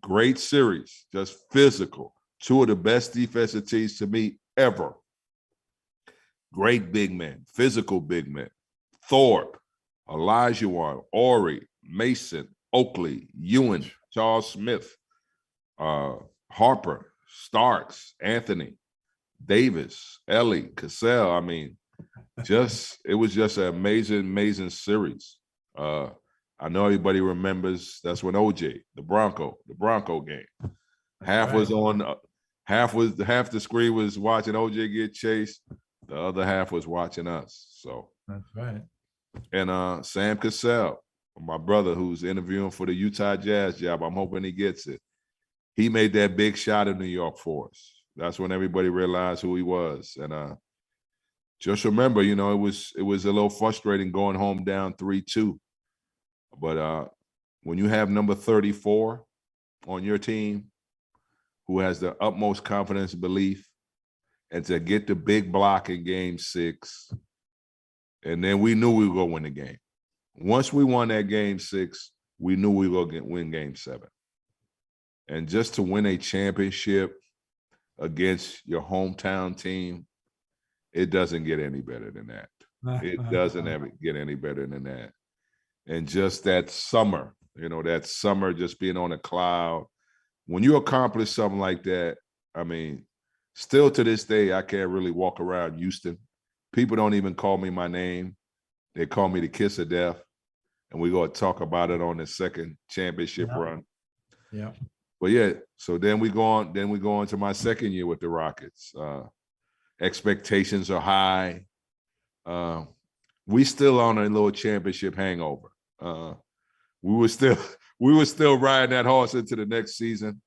Great series, just physical. 2 of the best defensive teams to me ever. Great big men, physical big men. Thorpe, Olajuwon, Ori, Mason, Oakley, Ewan, Charles Smith, Harper, Starks, Anthony, Davis, Elie, Cassell. I mean, it was just an amazing series. I know everybody remembers that's when OJ, the Bronco game. Half was on, half the screen was watching OJ get chased. The other half was watching us. So that's right. And Sam Cassell, my brother, who's interviewing for the Utah Jazz job. I'm hoping he gets it. He made that big shot in New York for us. That's when everybody realized who he was. And just remember, it was a little frustrating going home down 3-2. But when you have number 34 on your team, who has the utmost confidence and belief, and to get the big block in game 6, and then we knew we were going to win the game. Once we won that game 6, we knew we were going to win game 7. And just to win a championship against your hometown team, it doesn't get any better than that. It doesn't ever get any better than that. And just that summer, just being on a cloud. When you accomplish something like that, I mean, still to this day, I can't really walk around Houston. People don't even call me my name. They call me the Kiss of Death. And we're going to talk about it on the second championship run. Yeah. But yeah, so then we go on to my second year with the Rockets. Expectations are high. We still on a little championship hangover. We were still riding that horse into the next season.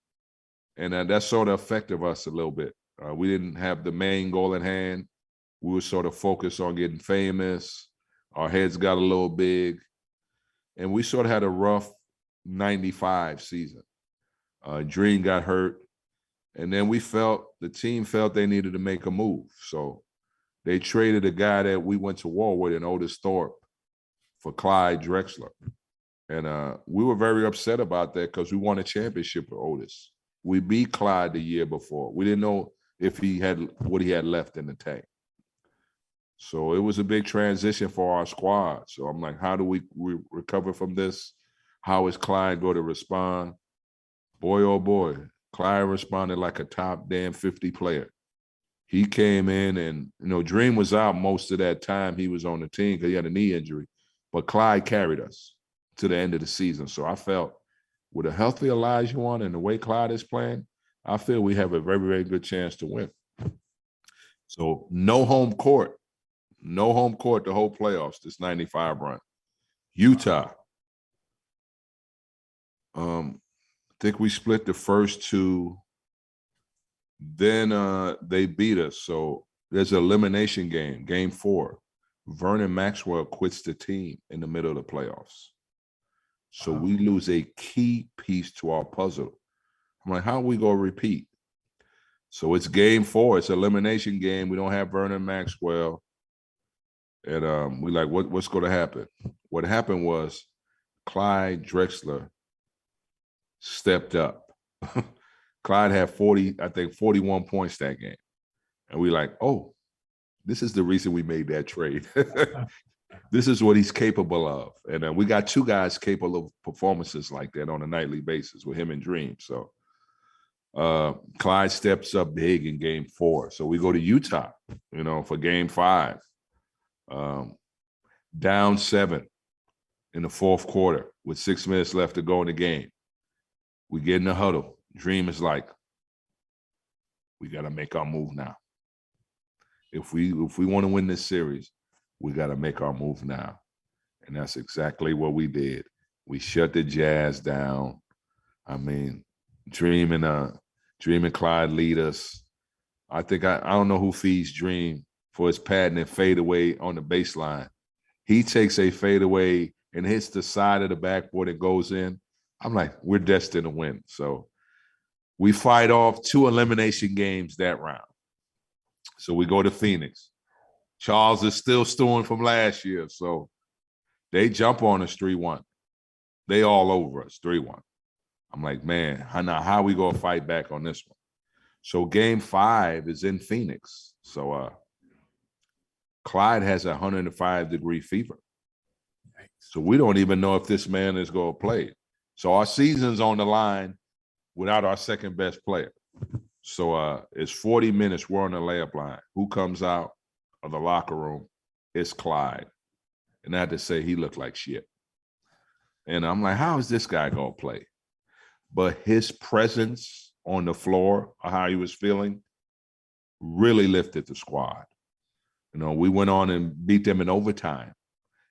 And that sort of affected us a little bit. We didn't have the main goal in hand. We were sort of focused on getting famous. Our heads got a little big. And we sort of had a rough 95 season. Dream got hurt. And then the team felt they needed to make a move. So they traded a guy that we went to war with in Otis Thorpe for Clyde Drexler. And we were very upset about that because we won a championship with Otis. We beat Clyde the year before. We didn't know if he had what he had left in the tank. So it was a big transition for our squad. So I'm like, how do we recover from this? How is Clyde going to respond? Boy, oh boy, Clyde responded like a top damn 50 player. He came in and, Dream was out most of that time he was on the team because he had a knee injury. But Clyde carried us to the end of the season. So I felt with a healthy Olajuwon and the way Clyde is playing, I feel we have a very, very good chance to win. So no home court the whole playoffs, this 95 run. Utah. I think we split the first 2. Then they beat us. So there's an elimination game, game 4. Vernon Maxwell quits the team in the middle of the playoffs. So we lose a key piece to our puzzle. I'm like, how are we going to repeat? So it's game 4. It's an elimination game. We don't have Vernon Maxwell. And we like, what's going to happen? What happened was Clyde Drexler stepped up. Clyde had 41 points that game. And we like, oh, this is the reason we made that trade. This is what he's capable of. And we got 2 guys capable of performances like that on a nightly basis with him and Dream. So Clyde steps up big in game 4. So we go to Utah, for game 5. Down 7 in the 4th quarter with 6 minutes left to go in the game. We get in the huddle. Dream is like, we got to make our move now. If we want to win this series, we got to make our move now. And that's exactly what we did. We shut the Jazz down. I mean, Dream and Clyde lead us. I think I don't know who feeds Dream for his patented fadeaway on the baseline. He takes a fadeaway and hits the side of the backboard and goes in. I'm like, we're destined to win. So we fight off 2 elimination games that round. So we go to Phoenix. Charles is still stewing from last year. So they jump on us 3-1. They all over us 3-1. I'm like, man, how we going to fight back on this one? So game 5 is in Phoenix. So Clyde has a 105-degree fever. So we don't even know if this man is going to play. So our season's on the line without our second best player. So it's 40 minutes. We're on the layup line. Who comes out of the locker room? It's Clyde. And I had to say he looked like shit. And I'm like, how is this guy going to play? But his presence on the floor, or how he was feeling, really lifted the squad. You know, we went on and beat them in overtime.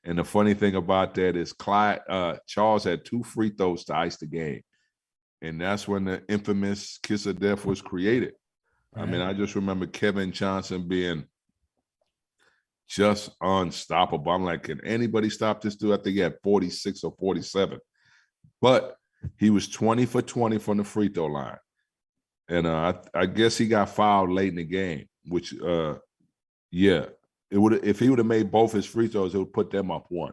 And the funny thing about that is Charles had 2 free throws to ice the game. And that's when the infamous kiss of death was created. Right. I mean, I just remember Kevin Johnson being just unstoppable. I'm like, can anybody stop this dude? I think he had 46 or 47. But he was 20 for 20 from the free throw line. And I guess he got fouled late in the game, which, it would, if he would have made both his free throws, it would put them up 1.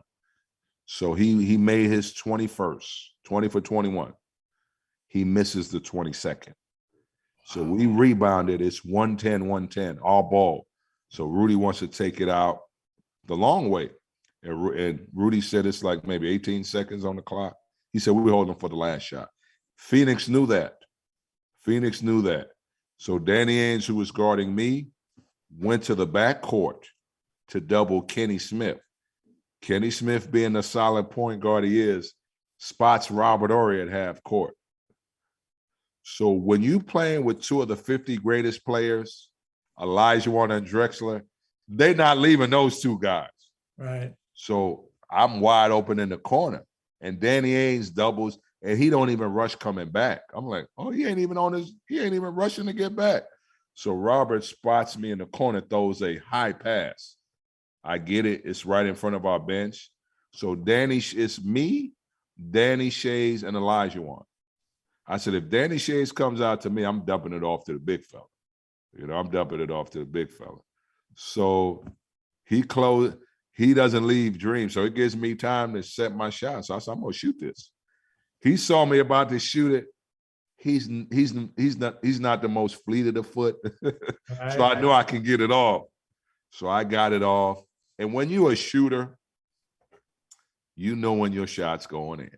So he made his 21st, 20 for 21. He misses the 22nd. So we rebounded. It's 110, all ball. So Rudy wants to take it out the long way. And Rudy said it's like maybe 18 seconds on the clock. He said, we're holding for the last shot. Phoenix knew that. So Danny Ainge, who was guarding me, went to the backcourt to double Kenny Smith. Kenny Smith, being the solid point guard he is, spots Robert Horry at half court. So when you playing with 2 of the 50 greatest players, Olajuwon and Drexler, they're not leaving those 2 guys. Right. So I'm wide open in the corner, and Danny Ainge doubles, and he don't even rush coming back. I'm like, oh, he ain't even rushing to get back. So Robert spots me in the corner, throws a high pass. I get it. It's right in front of our bench. So it's me, Danny Shays, and Olajuwon. I said, if Danny Shays comes out to me, I'm dumping it off to the big fella. So he doesn't leave Dream. So it gives me time to set my shot. So I said, I'm going to shoot this. He saw me about to shoot it. He's not the most fleet of foot. So I knew I can get it off. So I got it off. And when you're a shooter, you know when your shot's going in.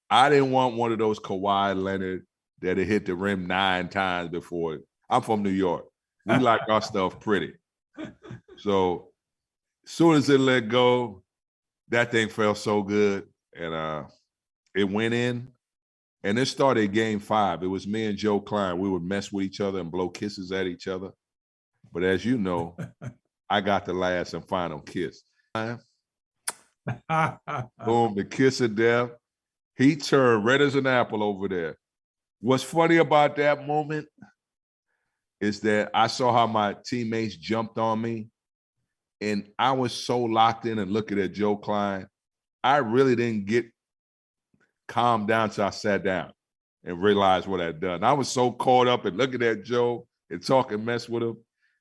I didn't want one of those Kawhi Leonard that had hit the rim 9 times before. I'm from New York. We like our stuff pretty. So as soon as it let go, that thing felt so good. And it went in. And it started game 5. It was me and Joe Klein. We would mess with each other and blow kisses at each other. But as you know, I got the last and final kiss. Boom, the kiss of death. He turned red as an apple over there. What's funny about that moment is that I saw how my teammates jumped on me, and I was so locked in and looking at Joe Klein, I really didn't get calmed down till I sat down and realized what I'd done. I was so caught up in looking at Joe and talking mess with him,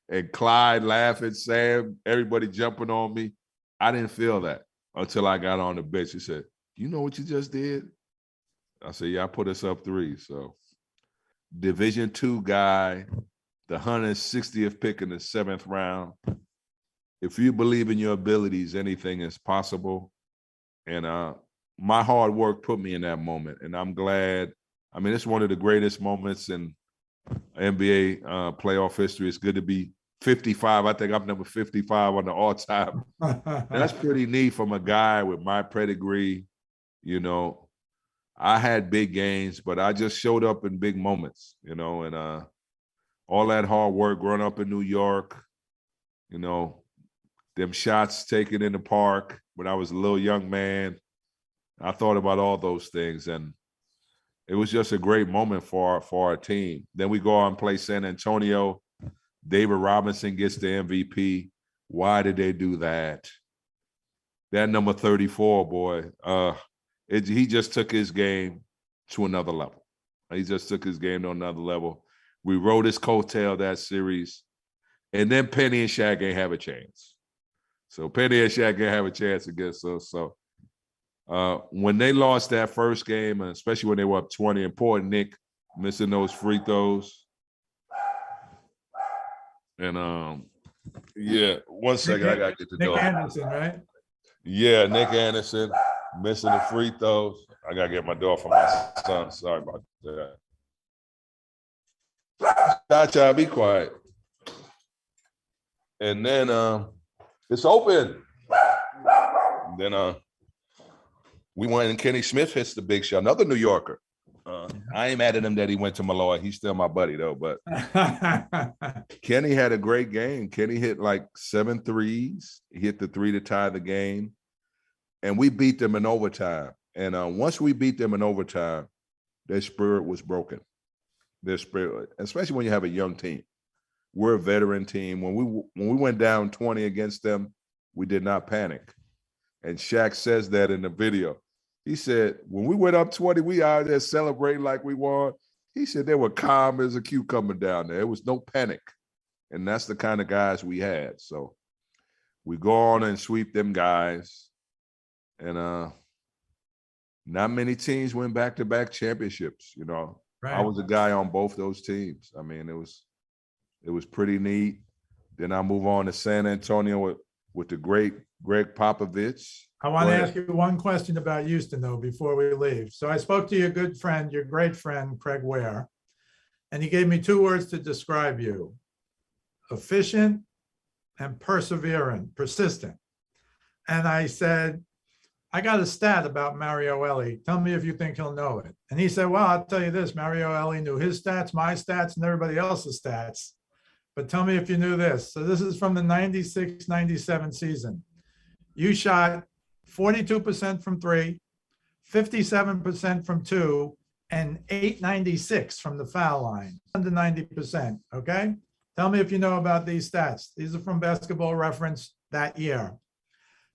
and Clyde laughing, Sam, everybody jumping on me. I didn't feel that until I got on the bench. He said, you know what you just did? I said, yeah, I put us up 3. So Division II guy, the 160th pick in the 7th round. If you believe in your abilities, anything is possible. And my hard work put me in that moment. And I'm glad. I mean, it's one of the greatest moments in NBA playoff history. It's good to be 55. I think I'm number 55 on the all-time. That's pretty neat from a guy with my pedigree. You know, I had big games, but I just showed up in big moments, you know, and all that hard work growing up in New York, you know, them shots taken in the park when I was a little young man. I thought about all those things. And it was just a great moment for our team. Then we go on and play San Antonio. David Robinson gets the MVP. Why did they do that? That number 34, boy, he just took his game to another level. He just took his game to another level. We rode his coattail that series. And then Penny and Shaq ain't have a chance. So Penny and Shaq ain't have a chance against us. So when they lost that first game, and especially when they were up 20, and poor Nick missing those free throws. And yeah, 1 second, I gotta get the door. Nick Anderson, right? Yeah, Nick Anderson missing the free throws. I gotta get my door for my son. Sorry about that. Cha-cha, be quiet. And then it's open. And then we went and Kenny Smith hits the big shot, another New Yorker. I ain't mad at him that he went to Malloy. He's still my buddy though. But Kenny had a great game. Kenny hit like 7 threes. He hit the 3 to tie the game. And we beat them in overtime. And once we beat them in overtime, their spirit was broken. Their spirit, especially when you have a young team. We're a veteran team. When we went down 20 against them, we did not panic. And Shaq says that in the video. He said, when we went up 20, we out there celebrating like we won. He said they were calm as a cucumber down there. There was no panic. And that's the kind of guys we had. So we go on and sweep them guys. And not many teams win back-to-back championships, you know. Right. I was a guy on both those teams. I mean, it was pretty neat. Then I move on to San Antonio with the great Greg Popovich. I want to ask you one question about Houston, though, before we leave. So I spoke to your good friend, your great friend, Craig Ware, and he gave me 2 words to describe you: efficient and persistent. And I said, I got a stat about Mario Elie. Tell me if you think he'll know it. And he said, well, I'll tell you this. Mario Elie knew his stats, my stats, and everybody else's stats. But tell me if you knew this. So this is from the 96-97 season. You shot 42% from 3, 57% from 2, and 896 from the foul line, under 90%, okay? Tell me if you know about these stats. These are from Basketball Reference that year.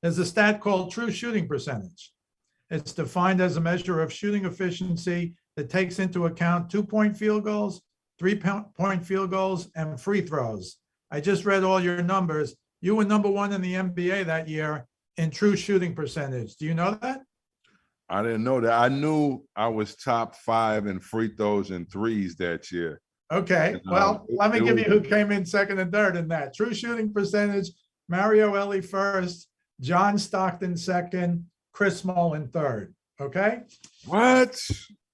There's a stat called true shooting percentage. It's defined as a measure of shooting efficiency that takes into account 2-point field goals, 3-point field goals, and free throws. I just read all your numbers. You were number 1 in the NBA that year in true shooting percentage. Do you know that? I didn't know that. I knew I was top 5 in free throws and threes that year. Okay, well, let me give you who came in second and third in that. True shooting percentage, Mario Elie first, John Stockton second, Chris Mullin third, okay? What?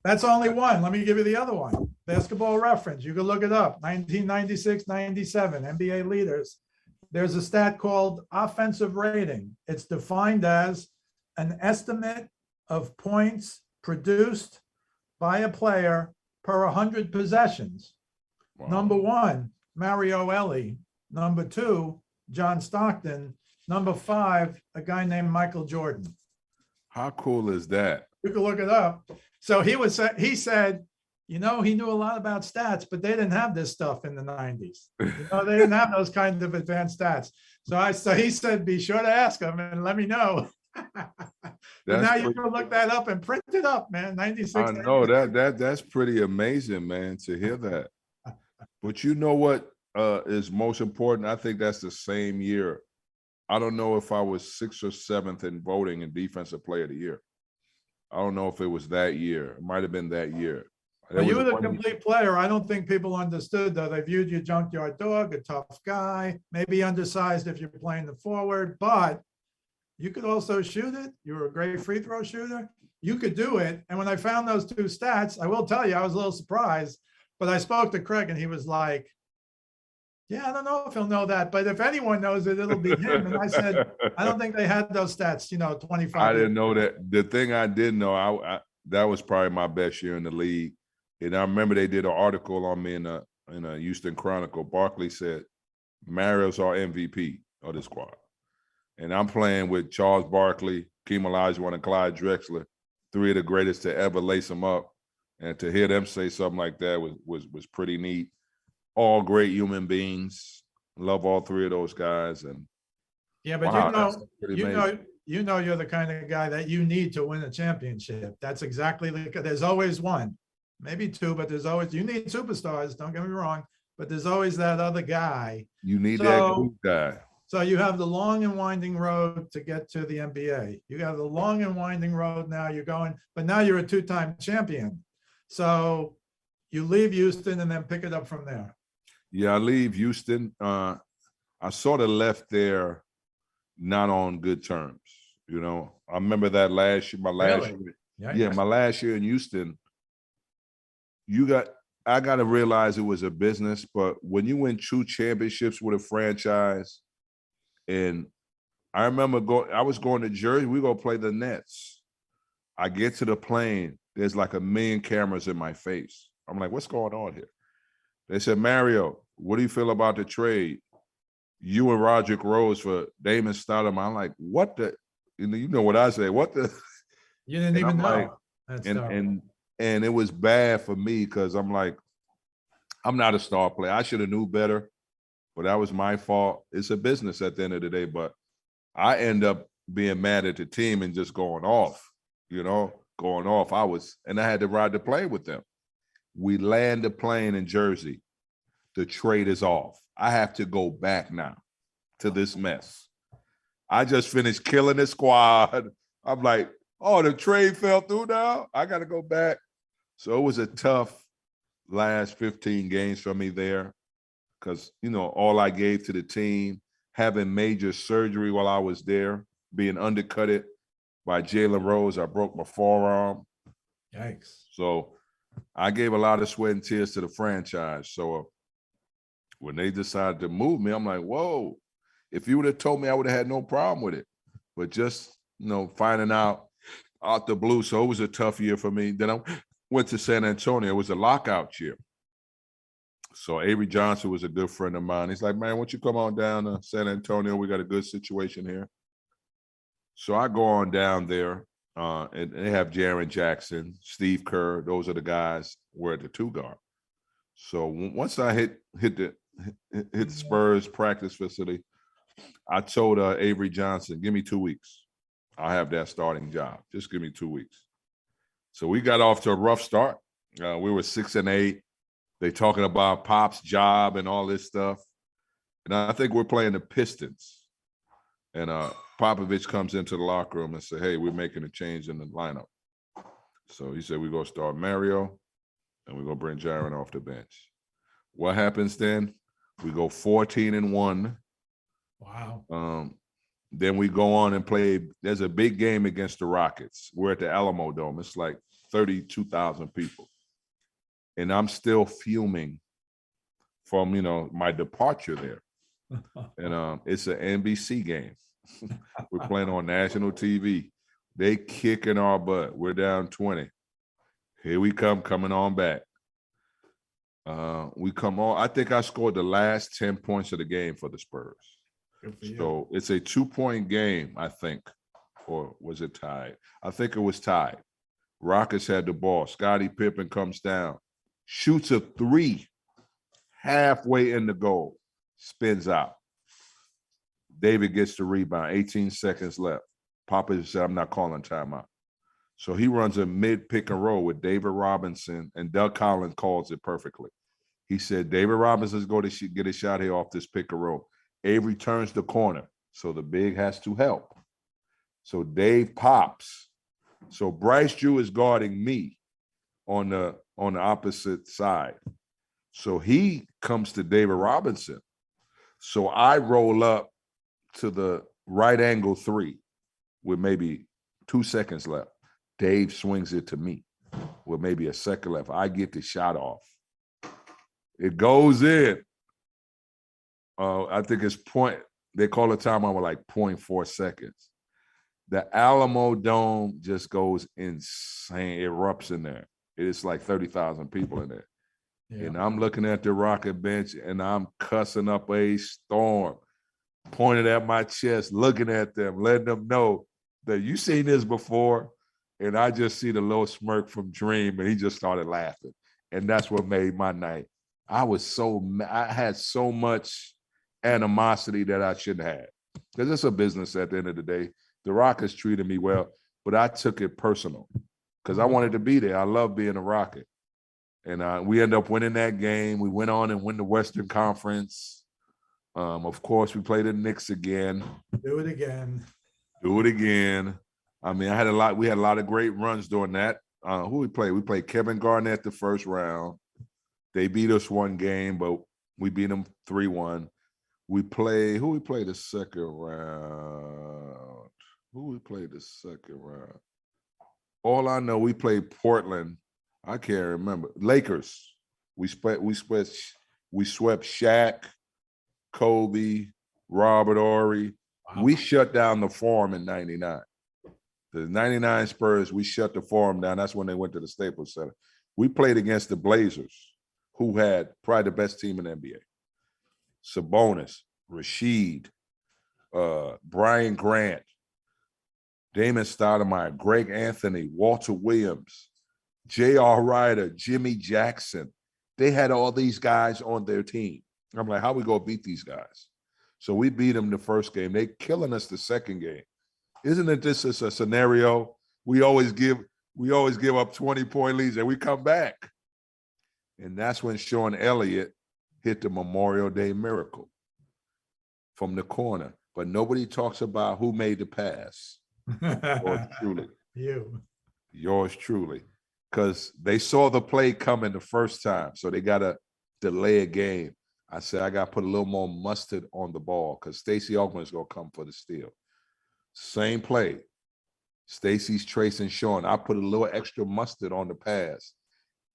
That's only one. Let me give you the other one. Basketball Reference, you can look it up, 1996-97, NBA leaders. There's a stat called offensive rating. It's defined as an estimate of points produced by a player per 100 possessions. Wow. Number 1, Mario Elie. Number 2, John Stockton. Number 5, a guy named Michael Jordan. How cool is that? You can look it up. So he said, you know, he knew a lot about stats, but they didn't have this stuff in the 90s. You know, they didn't have those kinds of advanced stats. So he said, be sure to ask him and let me know. But now you can look that up and print it up, man. 96. I know that's pretty amazing, man, to hear that. But you know what is most important? I think that's the same year. I don't know if I was 6th or 7th in voting in Defensive Player of the Year. I don't know if it was that year. It might have been that year. Well, you were the complete player. I don't think people understood, though. They viewed you junkyard dog, a tough guy, maybe undersized if you're playing the forward, but you could also shoot it. You were a great free throw shooter. You could do it. And when I found those 2 stats, I will tell you, I was a little surprised, but I spoke to Craig and he was like, yeah, I don't know if he'll know that, but if anyone knows it, it'll be him. And I said, I don't think they had those stats, 25. I didn't know that. The thing I did know, I that was probably my best year in the league. And I remember they did an article on me in a Houston Chronicle. Barkley said, Mario's our MVP of the squad. And I'm playing with Charles Barkley, Keem Olajuwon, and Clyde Drexler, 3 of the greatest to ever lace them up. And to hear them say something like that was pretty neat. All great human beings. Love all three of those guys. And Yeah, but wow, that's pretty amazing. you're the kind of guy that you need to win a championship. That's exactly there's always one, maybe two, but you need superstars. Don't get me wrong, but there's always that other guy. You need that glue guy. So you have the long and winding road to get to the NBA. You have the long and winding road now. But now you're a two-time champion. So you leave Houston and then pick it up from there. Yeah, I leave Houston. I sort of left there not on good terms. You know, I remember that last year, my last year in Houston, I got to realize it was a business, but when you win 2 championships with a franchise, and I remember I was going to Jersey, we go play the Nets. I get to the plane, there's like 1 million cameras in my face. I'm like, what's going on here? They said, Mario, what do you feel about the trade? You and Roderick Rose for Damon Stoudemire. I'm like, what the? You know what I say? What the? You didn't even know. And it was bad for me because I'm like, I'm not a star player. I should have knew better, but that was my fault. It's a business at the end of the day. But I end up being mad at the team and just going off. And I had to ride the plane with them. We land the plane in Jersey. The trade is off. I have to go back now to this mess. I just finished killing the squad. I'm like, oh, the trade fell through now? I got to go back. So it was a tough last 15 games for me there because, all I gave to the team, having major surgery while I was there, being undercutted by Jalen Rose. I broke my forearm. Yikes. So I gave a lot of sweat and tears to the franchise. So when they decided to move me, I'm like, whoa, if you would have told me, I would have had no problem with it. But just, finding out the blue. So it was a tough year for me. Then I went to San Antonio. It was a lockout year. So Avery Johnson was a good friend of mine. He's like, man, why don't you come on down to San Antonio? We got a good situation here. So I go on down there, and they have Jaren Jackson, Steve Kerr. Those are the guys who were at the 2 guard. So once I hit the Spurs practice facility, I told Avery Johnson, give me 2 weeks. I'll have that starting job. Just give me 2 weeks. So we got off to a rough start. We were 6-8. They talking about Pop's job and all this stuff. And I think we're playing the Pistons. And Popovich comes into the locker room and said, hey, we're making a change in the lineup. So he said, we're going to start Mario and we're going to bring Jaren off the bench. What happens then? We go 14-1. Wow. Then we go on and play. There's a big game against the Rockets. We're at the Alamo Dome. It's like 32,000 people. And I'm still fuming from, my departure there. And it's an NBC game. We're playing on national TV. They kicking our butt. We're down 20. Here we come, coming on back. We come on. I think I scored the last 10 points of the game for the Spurs. So it's a 2-point game, I think. Or was it tied? I think it was tied. Rockets had the ball. Scottie Pippen comes down, shoots a 3 halfway in the goal, spins out. David gets the rebound, 18 seconds left. Papa said, I'm not calling timeout. So he runs a mid pick and roll with David Robinson, and Doug Collins calls it perfectly. He said, David Robinson's going to get a shot here off this pick and roll. Avery turns the corner, so the big has to help. So Dave pops. So Bryce Drew is guarding me on the opposite side. So he comes to David Robinson. So I roll up to the right angle 3 with maybe 2 seconds left. Dave swings it to me with maybe a second left. I get the shot off. It goes in. I think it's they call the timeout with like 0.4 seconds. The Alamo Dome just goes insane, erupts in there. It's like 30,000 people in there. Yeah. And I'm looking at the Rocket bench and I'm cussing up a storm, pointing at my chest, looking at them, letting them know that you seen this before. And I just see the little smirk from Dream, and he just started laughing. And that's what made my night. I had so much animosity that I shouldn't have. Because it's a business at the end of the day. The Rockets treated me well, but I took it personal because I wanted to be there. I love being a Rocket. And we ended up winning that game. We went on and win the Western Conference. Of course, we played the Knicks again. Do it again. Do it again. I mean, we had a lot of great runs during that. Who we played? We played Kevin Garnett the first round. They beat us one game, but we beat them 3-1. We played the second round? All I know, we played Portland. I can't remember. Lakers. We swept Shaq, Kobe, Robert Horry. Wow. We shut down the Forum in 99. The 99 Spurs, we shut the Forum down. That's when they went to the Staples Center. We played against the Blazers, who had probably the best team in the NBA. Sabonis, Rasheed, Brian Grant, Damon Stoudemire, Greg Anthony, Walter Williams, J.R. Ryder, Jimmy Jackson. They had all these guys on their team. I'm like, how we gonna beat these guys? So we beat them the first game. They killing us the second game. Isn't it this is a scenario? We always give up 20-point leads and we come back. And that's when Sean Elliott hit the Memorial Day miracle from the corner. But nobody talks about who made the pass. Yours truly. Yours truly. Because they saw the play coming the first time, so they got to delay a game. I said, I got to put a little more mustard on the ball because Stacey Augmon is going to come for the steal. Same play. Stacey's tracing Sean. I put a little extra mustard on the pass.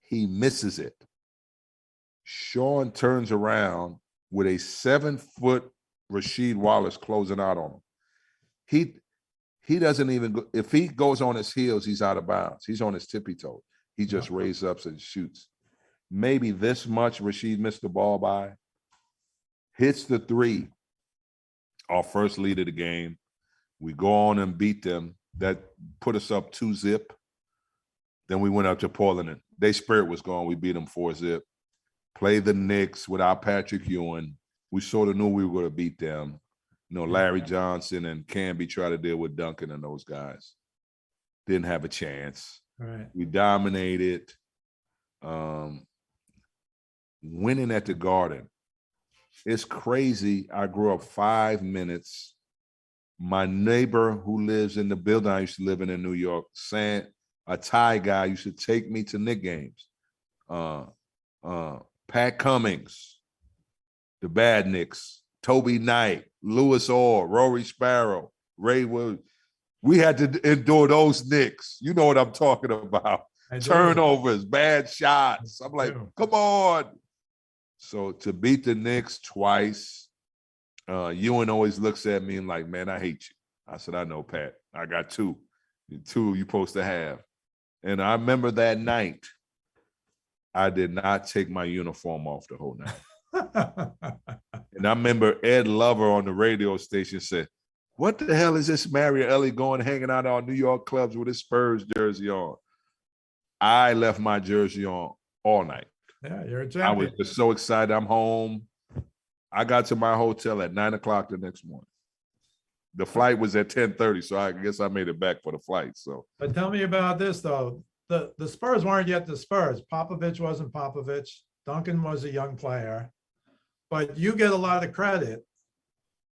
He misses it. Sean turns around with a 7-foot Rasheed Wallace closing out on him. He doesn't even go, if he goes on his heels, he's out of bounds. He's on his tippy toe. He just raises up and shoots. Maybe this much Rasheed missed the ball by. Hits the three. Our first lead of the game. We go on and beat them. That put us up 2-0. Then we went up to Portland and their spirit was gone. We beat them 4-0. Played the Knicks without Patrick Ewing. We sort of knew we were going to beat them. You know, Larry Johnson and Camby tried to deal with Duncan and those guys. Didn't have a chance. Right. We dominated. Winning at the Garden. It's crazy. I grew up 5 minutes. My neighbor who lives in the building I used to live in New York, a Thai guy used to take me to Knick games. Pat Cummings, the Bad Knicks, Toby Knight, Louis Orr, Rory Sparrow, Ray Williams. We had to endure those Knicks. You know what I'm talking about. Turnovers, bad shots. I'm like, come on. So to beat the Knicks twice, Ewing always looks at me and like, man, I hate you. I said, I know, Pat. I got two. Two you're supposed to have. And I remember that night, I did not take my uniform off the whole night. And I remember Ed Lover on the radio station said, what the hell is this Mario Elie going hanging out on New York clubs with his Spurs jersey on? I left my jersey on all night. Yeah, you're a champion. I was just so excited. I'm home. I got to my hotel at 9:00 the next morning. The flight was at 10:30, so I guess I made it back for the flight. So, but tell me about this though. The Spurs weren't yet the Spurs. Popovich wasn't Popovich. Duncan was a young player, but you get a lot of credit.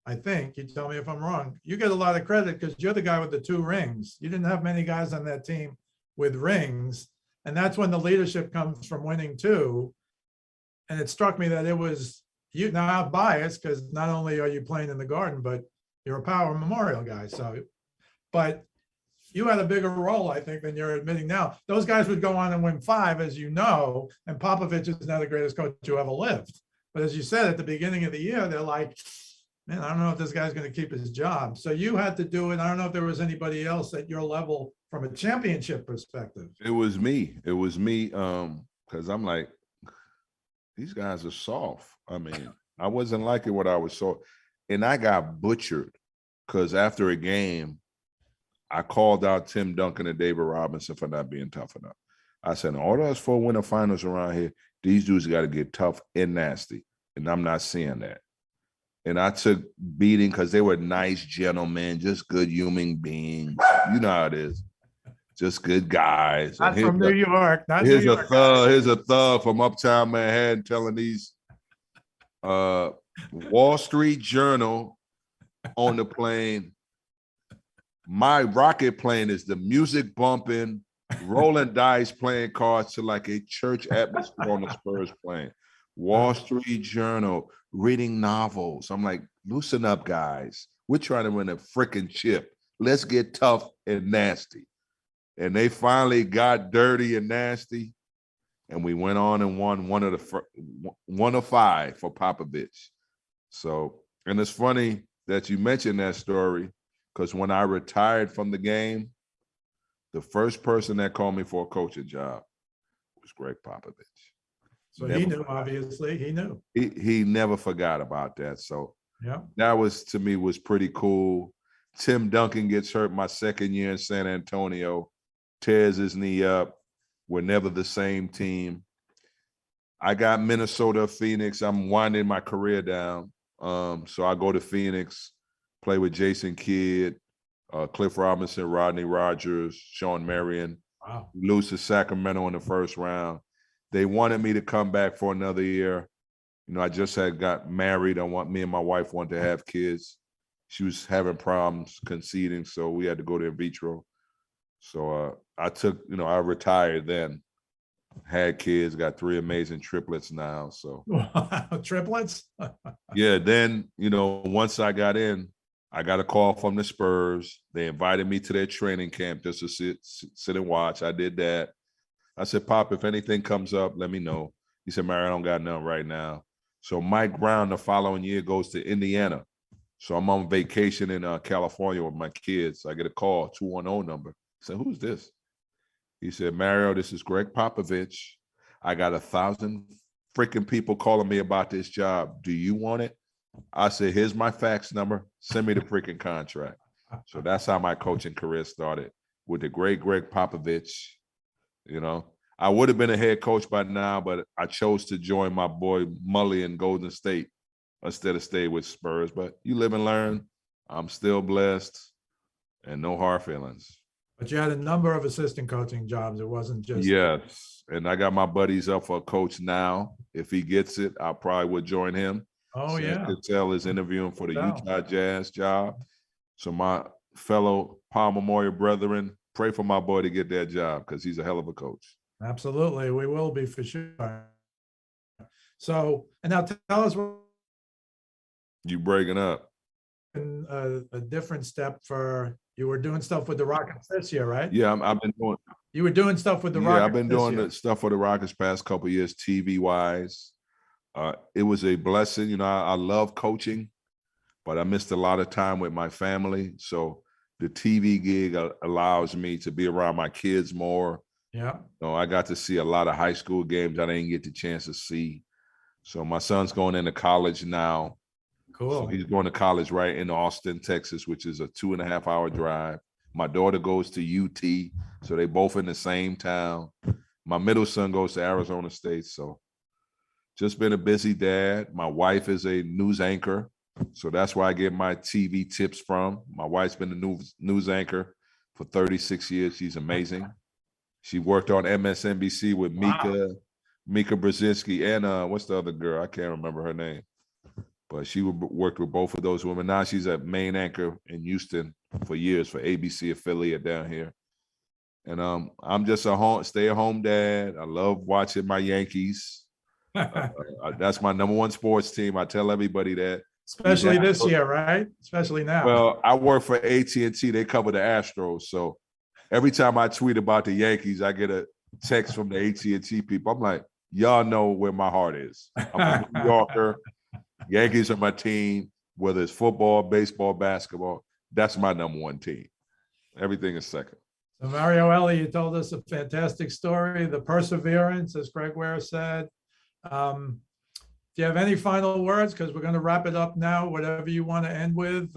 I think, you tell me if I'm wrong, you get a lot of credit because you're the guy with the 2 rings. You didn't have many guys on that team with rings. And that's when the leadership comes from winning 2. And it struck me that it was you. Now I'm biased because not only are you playing in the Garden, but you're a Power Memorial guy. So, but you had a bigger role, I think, than you're admitting now. Those guys would go on and win 5, as you know, and Popovich is now the greatest coach who ever lived. But as you said, at the beginning of the year, they're like, man, I don't know if this guy's going to keep his job. So you had to do it. I don't know if there was anybody else at your level from a championship perspective. It was me. It was me because I'm like, these guys are soft. I mean, I wasn't liking what I was saw. And I got butchered because after a game, I called out Tim Duncan and David Robinson for not being tough enough. I said, in order us for win the finals around here, these dudes got to get tough and nasty. And I'm not seeing that. And I took beating because they were nice gentlemen, just good human beings. You know how it is. Just good guys. Not from New York. Not New Here's York. Here's a thug from Uptown Manhattan telling these Wall Street Journal on the plane. My rocket plane is the music bumping, rolling dice, playing cards to like a church atmosphere on the Spurs plane. Wall Street Journal, reading novels. I'm like, loosen up, guys. We're trying to win a freaking chip. Let's get tough and nasty. And they finally got dirty and nasty. And we went on and won one of 5 for Popovich. So, and it's funny that you mentioned that story, because when I retired from the game, the first person that called me for a coaching job was Greg Popovich. So he knew, obviously, he knew. He never forgot about that. So yeah, that was, to me, was pretty cool. Tim Duncan gets hurt my second year in San Antonio, tears his knee up. We're never the same team. I got Minnesota, Phoenix. I'm winding my career down. So I go to Phoenix, play with Jason Kidd, Cliff Robinson, Rodney Rogers, Sean Marion. Wow. Lose to Sacramento in the first round. They wanted me to come back for another year. You know, I just had got married. Me and my wife wanted to have kids. She was having problems conceiving, so we had to go to in vitro. So I retired then, had kids, got 3 amazing triplets now. So triplets? yeah, then, once I got in, I got a call from the Spurs. They invited me to their training camp just to sit and watch. I did that. I said, Pop, if anything comes up, let me know. He said, Mary, I don't got nothing right now. So Mike Brown the following year goes to Indiana. So I'm on vacation in California with my kids. I get a call, 210 number. I said, who's this? He said, Mario, this is Greg Popovich. I got 1,000 freaking people calling me about this job. Do you want it? I said, here's my fax number. Send me the freaking contract. So that's how my coaching career started, with the great Greg Popovich. I would have been a head coach by now, but I chose to join my boy Mully in Golden State instead of stay with Spurs. But you live and learn. I'm still blessed and no hard feelings. But you had a number of assistant coaching jobs. It wasn't just. Yes. And I got my buddies up for a coach now. If he gets it, I probably would join him. Oh, yeah. Cattell is interviewing for the Utah Jazz job. So my fellow Palm Memorial brethren, pray for my boy to get that job, because he's a hell of a coach. Absolutely. We will be, for sure. So, and now tell us what. You breaking up. A different step for, you were doing stuff with the Rockets this year, right? Yeah, I've been doing. You were doing stuff with the Rockets. Yeah, I've been doing the stuff for the Rockets past couple of years, TV wise. It was a blessing. I love coaching, but I missed a lot of time with my family. So the TV gig allows me to be around my kids more. Yeah. I got to see a lot of high school games I didn't get the chance to see. So my son's going into college now. Cool. So he's going to college right in Austin, Texas, which is a 2.5-hour drive. My daughter goes to UT, so they both in the same town. My middle son goes to Arizona State. So just been a busy dad. My wife is a news anchor, so that's where I get my TV tips from. My wife's been a news anchor for 36 years. She's amazing. She worked on MSNBC with Mika Brzezinski, and what's the other girl? I can't remember her name. But she worked with both of those women. Now she's a main anchor in Houston for years for ABC affiliate down here. And I'm just a stay-at-home dad. I love watching my Yankees. That's my number one sports team. I tell everybody that. Especially this year, right? Especially now. Well, I work for AT&T. They cover the Astros. So every time I tweet about the Yankees, I get a text from the AT&T people. I'm like, y'all know where my heart is. I'm a New Yorker. Yankees are my team, whether it's football, baseball, basketball. That's my number one team. Everything is second. So Mario Elie, you told us a fantastic story, the perseverance, as Greg Ware said. Do you have any final words? Because we're going to wrap it up now, whatever you want to end with.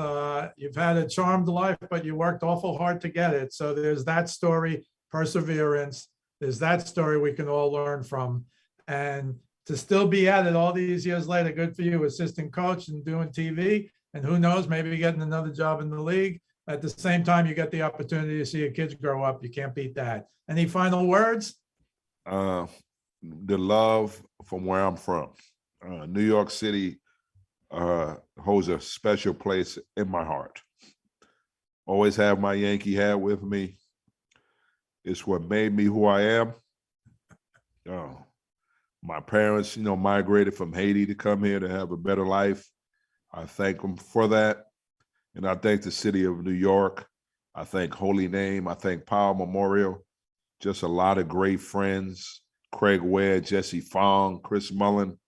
You've had a charmed life, but you worked awful hard to get it. So there's that story, perseverance. There's that story we can all learn from. And to still be at it all these years later, good for you, assistant coach and doing TV. And who knows, maybe getting another job in the league. At the same time, you get the opportunity to see your kids grow up. You can't beat that. Any final words? The love from where I'm from. New York City holds a special place in my heart. Always have my Yankee hat with me. It's what made me who I am. My parents, migrated from Haiti to come here to have a better life. I thank them for that. And I thank the city of New York. I thank Holy Name. I thank Powell Memorial. Just a lot of great friends. Craig Ware, Jesse Fong, Chris Mullen,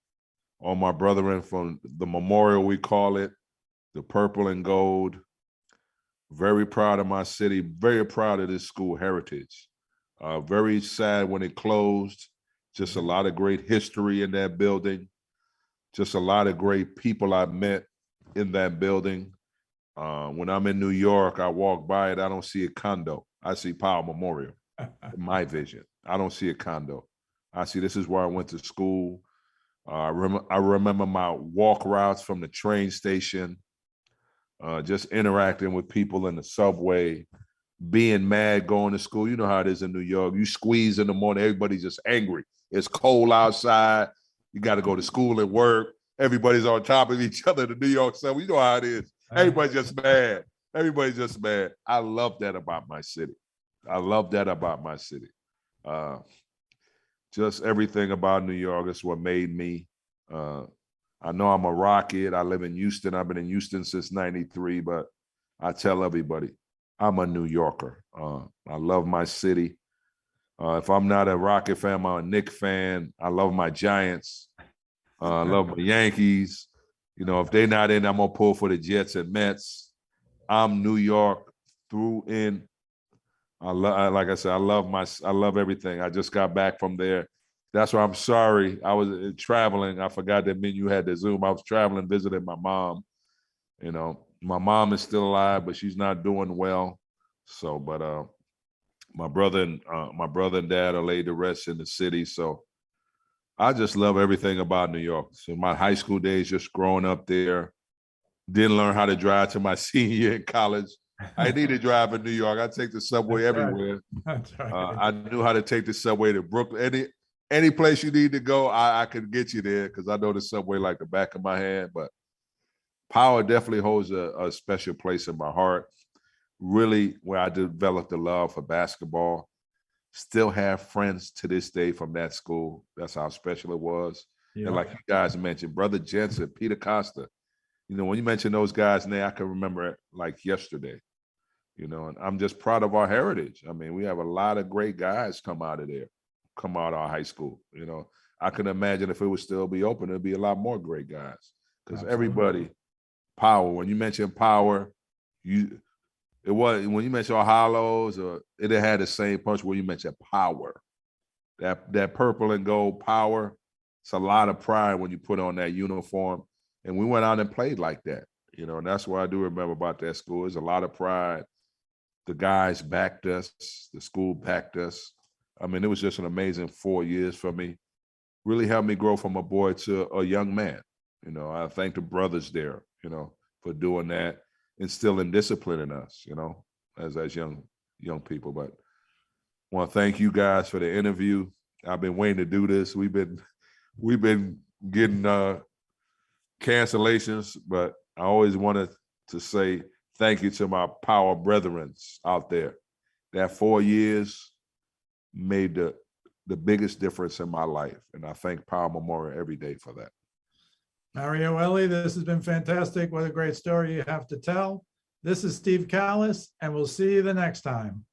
all my brethren from the memorial, we call it, the purple and gold. Very proud of my city, very proud of this school heritage. Very sad when it closed. Just a lot of great history in that building. Just a lot of great people I met in that building. When I'm in New York, I walk by it, I don't see a condo. I see Powell Memorial, in my vision. I don't see a condo. I see this is where I went to school. I remember my walk routes from the train station, just interacting with people in the subway, being mad going to school. You know how it is in New York. You squeeze in the morning, everybody's just angry. It's cold outside. You got to go to school and work. Everybody's on top of each other in the New York subway. You know how it is. Everybody's just mad. Everybody's just mad. I love that about my city. I love that about my city. Just everything about New York is what made me. I know I'm a Rocket. I live in Houston. I've been in Houston since '93, but I tell everybody, I'm a New Yorker. I love my city. If I'm not a Rocket fan, I'm a Knicks fan. I love my Giants. I love my Yankees. If they're not in, I'm going to pull for the Jets and Mets. I'm New York through in. Like I said, I love everything. I just got back from there. That's why I'm sorry. I was traveling. I forgot that meant you had to Zoom. I was traveling, visiting my mom. My mom is still alive, but she's not doing well. So, but my brother and dad are laid to rest in the city. So I just love everything about New York. So my high school days, just growing up there, didn't learn how to drive to my senior year in college. I need to drive in New York. I take the subway everywhere. That's right. I knew how to take the subway to Brooklyn. Any place you need to go, I can get you there because I know the subway like the back of my hand. But Power definitely holds a special place in my heart. Really, where I developed a love for basketball. Still have friends to this day from that school. That's how special it was. Yeah. And like you guys mentioned, Brother Jensen, Peter Costa. When you mention those guys' name, I can remember it like yesterday. And I'm just proud of our heritage. I mean, we have a lot of great guys come out of there, come out of our high school. I can imagine if it would still be open, there'd be a lot more great guys. Because everybody, Power, when you mention Power, it was when you mentioned Hollows, or it had the same punch when you mentioned Power. That purple and gold Power, it's a lot of pride when you put on that uniform. And we went out and played like that, and that's what I do remember about that school. There's a lot of pride. The guys backed us. The school backed us. I mean, it was just an amazing 4 years for me. Really helped me grow from a boy to a young man. I thank the brothers there, for doing that, instilling discipline in us, as young people. But I want to thank you guys for the interview. I've been waiting to do this. We've been getting cancellations, but I always wanted to say thank you to my Power brethren out there. That 4 years made the biggest difference in my life, and I thank Power Memorial every day for that. Mario Elie, this has been fantastic. What a great story you have to tell. This is Steve Callis, and we'll see you the next time.